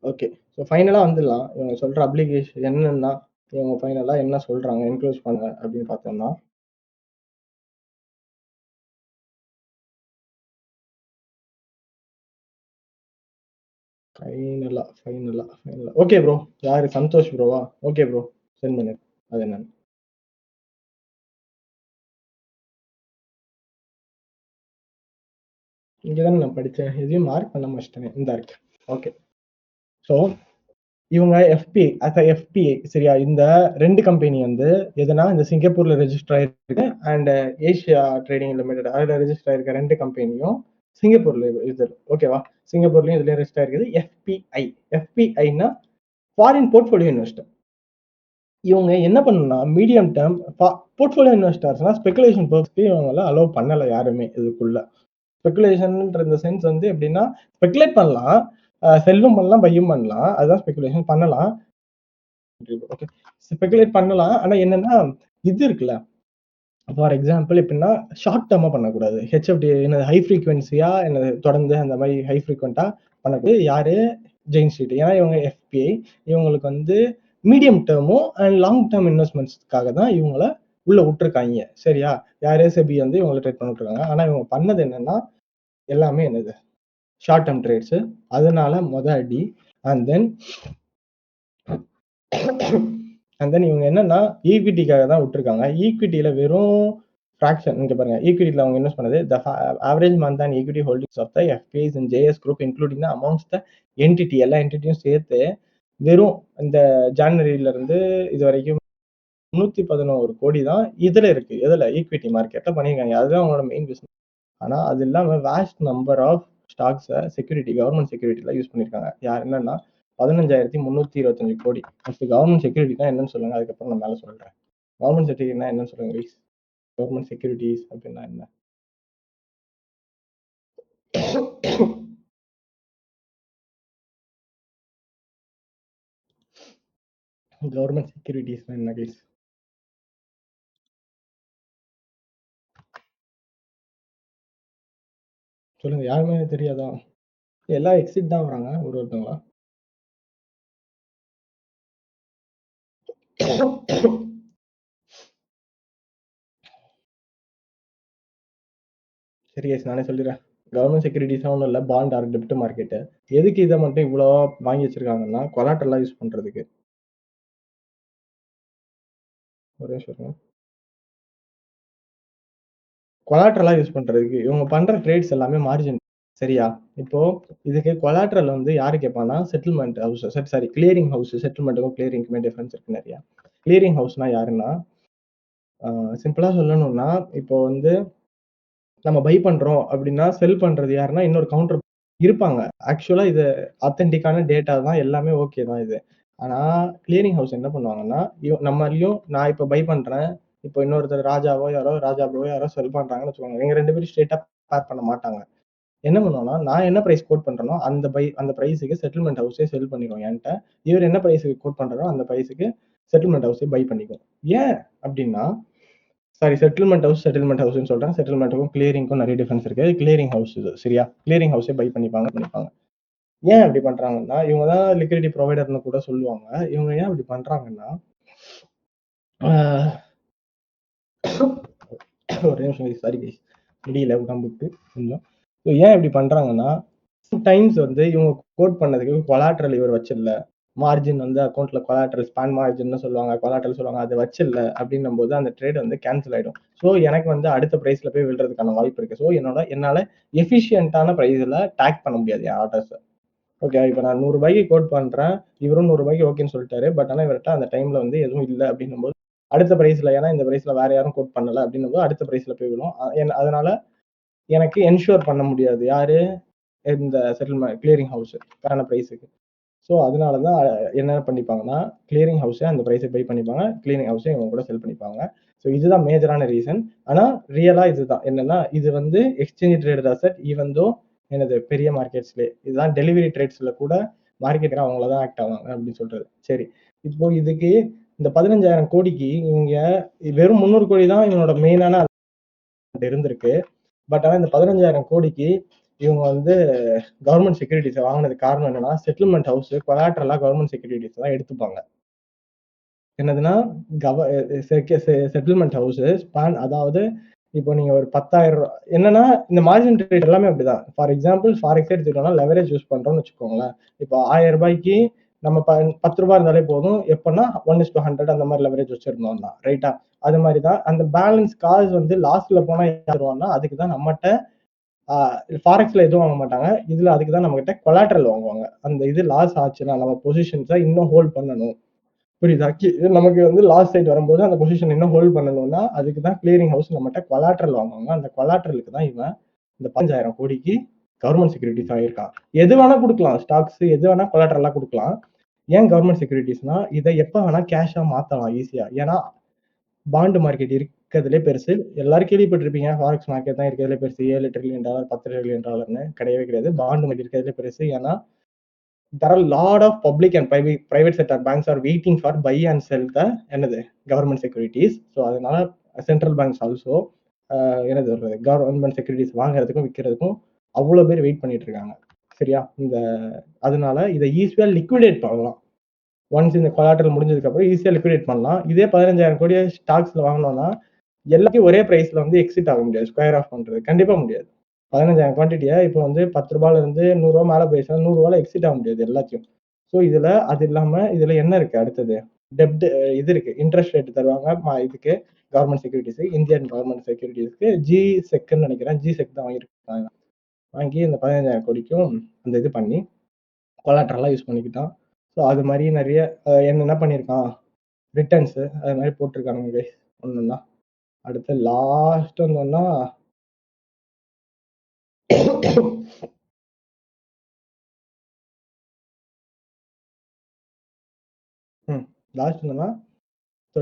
ஓகே. ஸோ ஃபைனலா வந்துடலாம். இவங்க சொல்ற அப்ளிகேஷன் என்னன்னா, இவங்க ஃபைனலா என்ன சொல்றாங்க, என்க்ளோஸ் பண்ண அப்படின்னு பார்த்தோம்னா, ஃபைனலா. Okay bro. யாரு சந்தோஷ் ப்ரோவா? Okay bro. சென்ட் பண்ணு. அது என்னன்னு. இங்க தானே நான் படிச்சேன். எதையும் மார்க் பண்ண வச்சுட்டேனே. இந்தா இருக்கு. ஓகே. ஸோ இவங்க எஃபிஐ சரியா? இந்த 2 கம்பெனி வந்து எதுனா இந்த சிங்கப்பூர்ல ரெஜிஸ்டர் ஆயிருக்கு அண்ட் ஏசியா ட்ரேடிங் லிமிடெட் அதுல ரெஜிஸ்டர் ஆயிருக்க 2 கம்பெனியும் சிங்கப்பூர்ல இது ஓகேவா? சிங்கப்பூர்லயும் இதுலயும் ரெஜிஸ்டர் ஆயிருக்குது எஃபிஐ. எஃபிஐனா ஃபாரின் போர்ட்ஃபோலியோ இன்வெஸ்டர். இவங்க என்ன பண்ணணும்னா மீடியம் டேர்ம் போர்ட்ஃபோலியோ இன்வெஸ்டர்ஸ்னா ஸ்பெகுலேஷன் பர்பஸ்க்கு இவங்க அலோவ் பண்ணல யாருமே இதுக்குள்ள. ஸ்பெகுலேஷன்ன்ற இந்த சென்ஸ் வந்து எப்படின்னா ஸ்பெகுலேட் பண்ணலாம், செல்லும் பண்ணலாம், பையும் பண்ணலாம். அதுதான் ஸ்பெகுலேஷன் பண்ணலாம். ஓகே. ஸ்பெகுலேட் பண்ணலாம். ஆனா என்னன்னா இது இருக்குல்ல. ஃபார் எக்ஸாம்பிள் எப்படின்னா ஷார்ட் டேர்மா பண்ணக்கூடாது. ஹெச்எஃப்டி என்னது ஹை ஃப்ரீக்வன்சியா என்னது தொடர்ந்து அந்த மாதிரி ஹை ஃப்ரீக்வெண்டா பண்ணக்கூடாது. யாரு? ஜெயின் ஸ்ட்ரீட். ஏன்னா இவங்க எஃபிஐ இவங்களுக்கு வந்து மீடியம் டேர்மும் அண்ட் லாங் டேர்ம் இன்வெஸ்ட்மெண்ட்ஸ்க்காக தான் இவங்கள உள்ள விட்டுருக்காங்க. சரியா? யாரே செபி வந்து இவங்களை ட்ரேட் பண்ணிட்டு இருக்காங்க. ஆனா இவங்க பண்ணது என்னன்னா எல்லாமே என்னது ஷார்ட் டேர்ம் ட்ரேட்ஸ். அதனால அடி அண்ட் தென் இவங்க என்னன்னா ஈக்விட்டிக்காக தான் விட்டுருக்காங்க. ஈக்விட்டியில வெறும் ஃபிராக்ஷன் இங்க பாருங்க. ஈக்விட்டில அவங்க இன்வெஸ்ட் பண்ணது the average month and equity holdings of the FPIs and JS group including the amounts the entity எல்லா என்டிட்டியும் சேர்த்து வெறும் இந்த ஜனவரியில இருந்து இது வரைக்கும் 311 கோடி தான் இதுல இருக்கு. எதுல? ஈக்விட்டி மார்க்கெட்ல பண்ணியிருக்காங்க. அதுதான் அவங்களோட மெயின் பிசினஸ். ஆனா அது இல்லாம வாஸ்ட் நம்பர் ஆஃப் ஸ்டாக்ஸை செக்யூரிட்டி கவர்மெண்ட் செக்யூரிட்டில யூஸ் பண்ணியிருக்காங்க. யார் என்னன்னா 15,325 கோடி. ஃபர்ஸ்ட் கவர்மெண்ட் செக்யூரிட்டினா என்னன்னு சொல்லுங்க. அதுக்கப்புறம் நான் மேல சொல்றேன். கவர்மெண்ட் செக்யூரிட்டினா என்னன்னு சொல்லுங்க ப்ளீஸ். கவர்மெண்ட் செக்யூரிட்டிஸ் அப்படின்னா என்ன? கவர்மெண்ட் செக்யூரிட்டிஸ்னா என்ன ப்ளீஸ்? சொல்லுங்க. யாருமே தெரியாதா? எல்லாம் எக்ஸிட் தான் வராங்க ஒருத்தவங்களா. சரி எஸ் நானே சொல்லிடுறேன். கவர்மெண்ட் செக்யூரிட்டிஸ் ஒன்றும் இல்லை, பாண்ட் ஆர் டெப்ட் மார்க்கெட்டு. எதுக்கு இதை மட்டும் இவ்வளோ வாங்கி வச்சிருக்காங்கன்னா கொலாட்டரலா யூஸ் பண்றதுக்கு. ஒரே நிமிஷம். கொலாட்ரலா யூஸ் பண்றதுக்கு. இவங்க பண்ற ட்ரேட்ஸ் எல்லாமே மார்ஜின். சரியா? இப்போ இதுக்கு கொலாட்ரல் வந்து யாரு கேட்பான்னா settlement house. Sorry clearing house. செட்டில்மெண்ட்டுக்கும் கிளியரிங்க்குமே டிஃபரன்ஸ் இருக்கு நிறைய. கிளியரிங் ஹவுஸ்னா யாருன்னா சிம்பிளா சொல்லணும்னா இப்போ வந்து நம்ம பை பண்றோம் அப்படின்னா செல் பண்றது யாருன்னா இன்னொரு கவுண்டர் இருப்பாங்க. ஆக்சுவலா இது ஆத்தென்டிக்கான டேட்டா தான் எல்லாமே ஓகே தான் இது. ஆனா கிளியரிங் ஹவுஸ் என்ன பண்ணுவாங்கன்னா நம்மளையும் நான் இப்ப பை பண்றேன். இப்போ இன்னொருத்தர் ராஜாவோ யாரோ ராஜா ப்ரோவோ யாரோ செல் பண்றாங்கன்னு வச்சுக்கோங்க. இவங்க 2 பேரும் ஸ்ட்ரெயிட்டா பேர் பண்ண மாட்டாங்க. என்ன பண்ணுவோம்னா, நான் என்ன பிரைஸ் கோட் பண்றேனோ அந்த பிரைஸ்க்கு செட்டில்மெண்ட் ஹவுஸே செல் பண்ணிரும் என்ட்ட. இவர் என்ன பிரைஸ்க்கு கோட் பண்றாரோ அந்த பிரைஸ்க்கு செட்டில்மெண்ட் ஹவுஸே பை பண்ணிக்கும். ஏன் அப்டின்னா, சாரி செட்டில்மெண்ட் ஹவுஸ்ன்னு சொல்றேன். செட்டில்மெண்ட்டுக்கும் கிளியரிங்க்கும் நெறைய டிஃபரன்ஸ் இருக்கு. கிளியரிங் ஹவுஸ் இது சரியா? கிளியரிங் ஹவுஸே பை பண்ணிப்பாங்க. ஏன் அப்படி பண்றாங்கன்னா, இவங்க தான் லிக்விடிட்டி புரொவைடர்ன்னு கூட சொல்லுவாங்க. இவங்க ஏன் அப்படி பண்றாங்கன்னா, ஆ ஒரே நிமிஷம் சாரி கைஸ். முடியல உடம்புக்கு கொஞ்சம். ஏன் இப்படி பண்றாங்கன்னா, சம்டைம்ஸ் வந்து இவங்க கோட் பண்ணதுக்கு கொலாட்ரல் இவர் வச்சிடல. மார்ஜின் வந்து அக்கவுண்ட்ல கொலாட்ரல் ஸ்பான் மார்ஜின்னு சொல்லுவாங்க. கொலாட்ரல் சொல்லுவாங்க. அது வச்சிடல அப்படின்னும்போது அந்த ட்ரேட் வந்து கேன்சல் ஆயிடும். ஸோ எனக்கு வந்து அடுத்த பிரைஸ்ல போய் விழுறதுக்கான வாய்ப்பு இருக்கு. ஸோ என்னால எஃபிஷியன்ட்டான பிரைஸ்ல டேக் பண்ண முடியாது என் ஆர்டர்ஸ. ஓகே. இப்ப நான் ரூ. 100க்கு கோட் பண்றேன். இவரும் ரூ. 100க்கு ஓகேன்னு சொல்லிட்டாரு. பட் ஆனா இவர்ட்ட அந்த டைம்ல வந்து எதுவும் இல்ல அப்டின்னும்போது, அடுத்த பிரைஸ்ல ஏன்னா இந்த பிரைஸ்ல வேற யாரும் கோட் பண்ணல அப்டின்னும்போது அடுத்த பிரைஸ்ல போய் விழும். அதனால எனக்கு என்ஷூர் பண்ண முடியாது. யாரு? இந்த செட்டில்மென்ட் கிளியரிங் ஹவுஸ் கரெக்டான பிரைஸ்க்கு. ஸோ அதனால தான் என்ன பண்ணிப்பாங்கன்னா, கிளியரிங் ஹவுஸே அந்த பிரைஸ பை பண்ணிப்பாங்க. கிளியரிங் ஹவுஸே இவங்க கூட செல் பண்ணிப்பாங்க. ஸோ இதுதான் மேஜரான ரீசன். ஆனா ரியலா இதுதான். என்னன்னா, இது வந்து exchange traded asset even though என்னது பெரிய மார்க்கெட்ஸ்லயே. இதுதான் டெலிவரி ட்ரேட்ஸ்ல கூட மார்க்கெட்டர் அவங்கள தான் ஆக்ட் ஆவாங்க அப்படின்னு சொல்றது. சரி. இப்போ இதுக்கு இந்த 15,000 கோடிக்கு இவங்க வெறும் 300 கோடி தான் இவனோட மெயினான இருந்திருக்கு. பட் ஆனா இந்த 15,000 கோடிக்கு இவங்க வந்து கவர்மெண்ட் செக்யூரிட்டிஸ் வாங்கினதுக்கு காரணம் என்னன்னா, செட்டில்மெண்ட் ஹவுஸ் கொலாட்ரலா கவர்மெண்ட் செக்யூரிட்டிஸ் தான் எடுத்துப்பாங்க. என்னதுன்னா, கவ செட்டில்மெண்ட் ஹவுஸ் அதாவது இப்போ நீங்க ஒரு 10,000 என்னன்னா, இந்த மார்ஜின் ட்ரேட் எல்லாமே அப்படிதான். ஃபார் எக்ஸாம்பிள் ஃபாரெக்ஸ் எடுத்துக்கிட்டோம்னா லெவரேஜ் யூஸ் பண்றோம்னு வச்சுக்கோங்களேன். இப்போ ரூ. 1000க்கு நம்ம ரூ. 10 இருந்தாலே போதும். எப்பன்னா 1:100 அந்த மாதிரி லெவரேஜ் வச்சிருந்தோம்னா, ரைட்டா? அது மாதிரி தான். அந்த பேலன்ஸ் காசு வந்து லாஸ்ட்ல போனா யாருவான்னா, அதுக்கு தான் நம்மட்ட ஃபாரெக்ஸ்ல எதுவும் வாங்க மாட்டாங்க. இதுல அதுக்கு தான் நம்மகிட்ட கொலாட்ரல் வாங்குவாங்க. அந்த இது லாஸ் ஆச்சுன்னா நம்ம பொசிஷன்ஸ இன்னும் ஹோல்ட் பண்ணணும். புரியுதா? நமக்கு வந்து லாஸ் சைட் வரும்போது அந்த பொசிஷன் இன்னும் ஹோல்ட் பண்ணணும்னா, அதுக்கு தான் கிளியரிங் ஹவுஸ் நம்மட்ட கொலாட்ரல் வாங்குவாங்க. அந்த கொலாட்ரலுக்கு தான் இவன் இந்த 15,000 கோடிக்கு கவர்மெண்ட் செக்யூரிட்டிஸ் வாங்கியிருக்கான். எது வேணா குடுக்கலாம். ஸ்டாக்ஸ் எது வேணா கொலாட்ரலா குடுக்கலாம். ஏன் கவர்மெண்ட் செக்யூரிட்டிஸ்னா, இத எப்ப வேணா கேஷா மாத்தலாம் ஈஸியா. ஏன்னா பாண்ட் மார்க்கெட் இருக்கிறதுலே பெருசு. எல்லாரும் கேள்விப்பட்டிருப்பீங்க. ஃபாரெக்ஸ் மார்க்கெட் தான் இருக்கிறதுலே பெருசு. $7 டிரில்லியன், $10 டிரில்லியன் கிடையவே கிடையாது. பாண்ட் மார்க்கெட் இருக்கிறதுலே பெருசு. ஏன்னா there are a lot of public and private sector banks are waiting for buy and sell the என்னது government securities. ஸோ அதனால சென்ட்ரல் பேங்க்ஸ் ஆல்சோ என்னது ஒரு கவர்மெண்ட் செக்யூரிட்டிஸ் வாங்குறதுக்கும் விற்கிறதுக்கும் அவ்வளோ பேர் வெயிட் பண்ணிட்டு இருக்காங்க. சரியா? அதனால இதை ஈஸியா லிக்விடேட் பண்ணலாம். ஒன்ஸ் இந்த கொலாட்ரல் முடிஞ்சதுக்கு அப்புறம் ஈஸியா லிக்விடேட் பண்ணலாம். இதே 15,000 கோடி ஸ்டாக்ஸ்ல வாங்கினோம்னா எல்லாத்தையும் ஒரே பிரைஸ்ல வந்து எக்ஸிட் ஆக முடியாது. ஸ்கொயர் ஆஃப் பண்றது கண்டிப்பா முடியாது. 15,000 குவான்டிட்டியா இப்போ வந்து ரூ. 10 இருந்து ரூ. 100 மேல போயிடுச்சுன்னா ரூ. 100 எக்ஸிட் ஆக முடியாது எல்லாத்தையும். ஸோ இதுல அது இல்லாம இதுல என்ன இருக்கு அடுத்தது? டெப்ட் இது இருக்கு. இன்ட்ரெஸ்ட் ரேட் தருவாங்க இதுக்கு கவர்மெண்ட் செக்யூரிட்டிஸ் இந்தியன் கவர்மெண்ட் செக்யூரிட்டிஸ்க்கு ஜி செக்ன்னு நினைக்கிறேன். ஜி செக் தான் வாங்கியிருக்காங்க. வாங்கி இந்த 15,000 கோடிக்கும் அந்த இது பண்ணி கொலாட்ரலா யூஸ் பண்ணிக்கிட்டான். ஸோ அது மாதிரி நிறைய என்ன பண்ணியிருக்கான் ரிட்டர்ன்ஸ் அது மாதிரி போட்டிருக்கானுங்க கைஸ் ஒன்னொன்னா. அடுத்து லாஸ்ட் வந்தோம்னா லாஸ்ட் என்னன்னா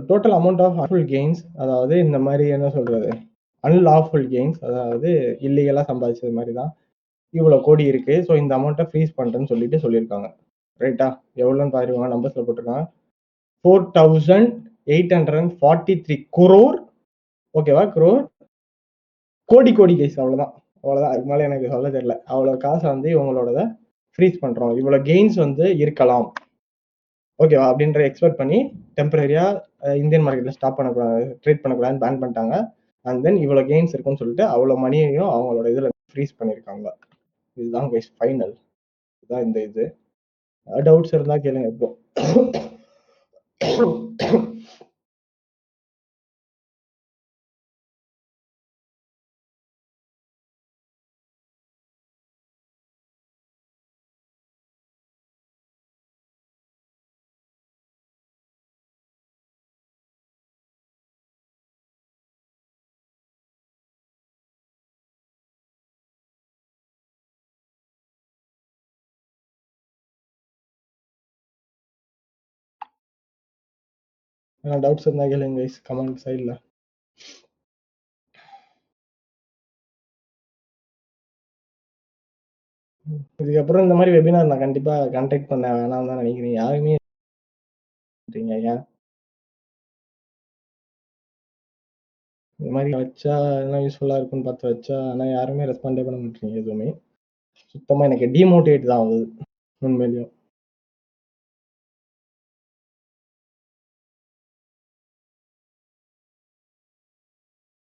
total amount of unlawful gains அதாவது இந்த மாதிரி என்ன சொல்றது அன்லாஃபுல் கெயின்ஸ் அதாவது இல்லீகலா சம்பாதிச்சது மாதிரி தான் இவ்வளோ கோடி இருக்கு. ஸோ இந்த அமௌண்ட்டை ஃப்ரீஸ் பண்ணுறேன்னு சொல்லியிருக்காங்க. ரைட்டா? எவ்வளோன்னு பாருங்க நம்பர்ஸ்ல போட்டிருக்காங்க. 4,843 crore. ஓகேவா? crore கோடி கைஸ் அவ்வளவுதான். அதுக்கு மேல எனக்கு சொல்ல தெரியல. அவ்வளவு காசை வந்து இவங்களோட ஃப்ரீஸ் பண்றோம். இவ்வளவு கெயின்ஸ் வந்து இருக்கலாம். ஓகேவா? அப்படின்ற எக்ஸ்பெக்ட் பண்ணி டெம்பரரியா இந்தியன் மார்க்கெட்ல ஸ்டாப் பண்ணக்கூடாது, ட்ரேட் பண்ணக்கூடாதுன்னு பேன் பண்ணிட்டாங்க. அண்ட் தென் இவ்வளவு கெயின்ஸ் இருக்குன்னு சொல்லிட்டு அவ்வளவு மணியையும் அவங்களோட இதுல ஃப்ரீஸ் பண்ணிருக்காங்க. இதுதான் கைஸ் ஃபைனல். இதுதான் இந்த இது. டவுட்ஸ் இருந்தா கேளுங்க இப்போ. டவுட்ஸ் இருந்தா கேளுங்க கைஸ் கமெண்ட் சைட்ல. இதுக்கப்புறம் இந்த மாதிரி வெபினார் நான் கண்டிப்பா கண்டக்ட் பண்ண வேணாம்னு தான் நினைக்கிறேன். யாருமே ஏன் இந்த மாதிரி வச்சா என்ன யூஸ்ஃபுல்லா இருக்கும்னு பார்த்து வச்சா, ஆனா யாருமே ரெஸ்பாண்டே பண்ண மாட்டீங்க எதுவுமே. சுத்தமா எனக்கு டிமோட்டிவேட் தான் ஆகுது உண்மையிலேயும்.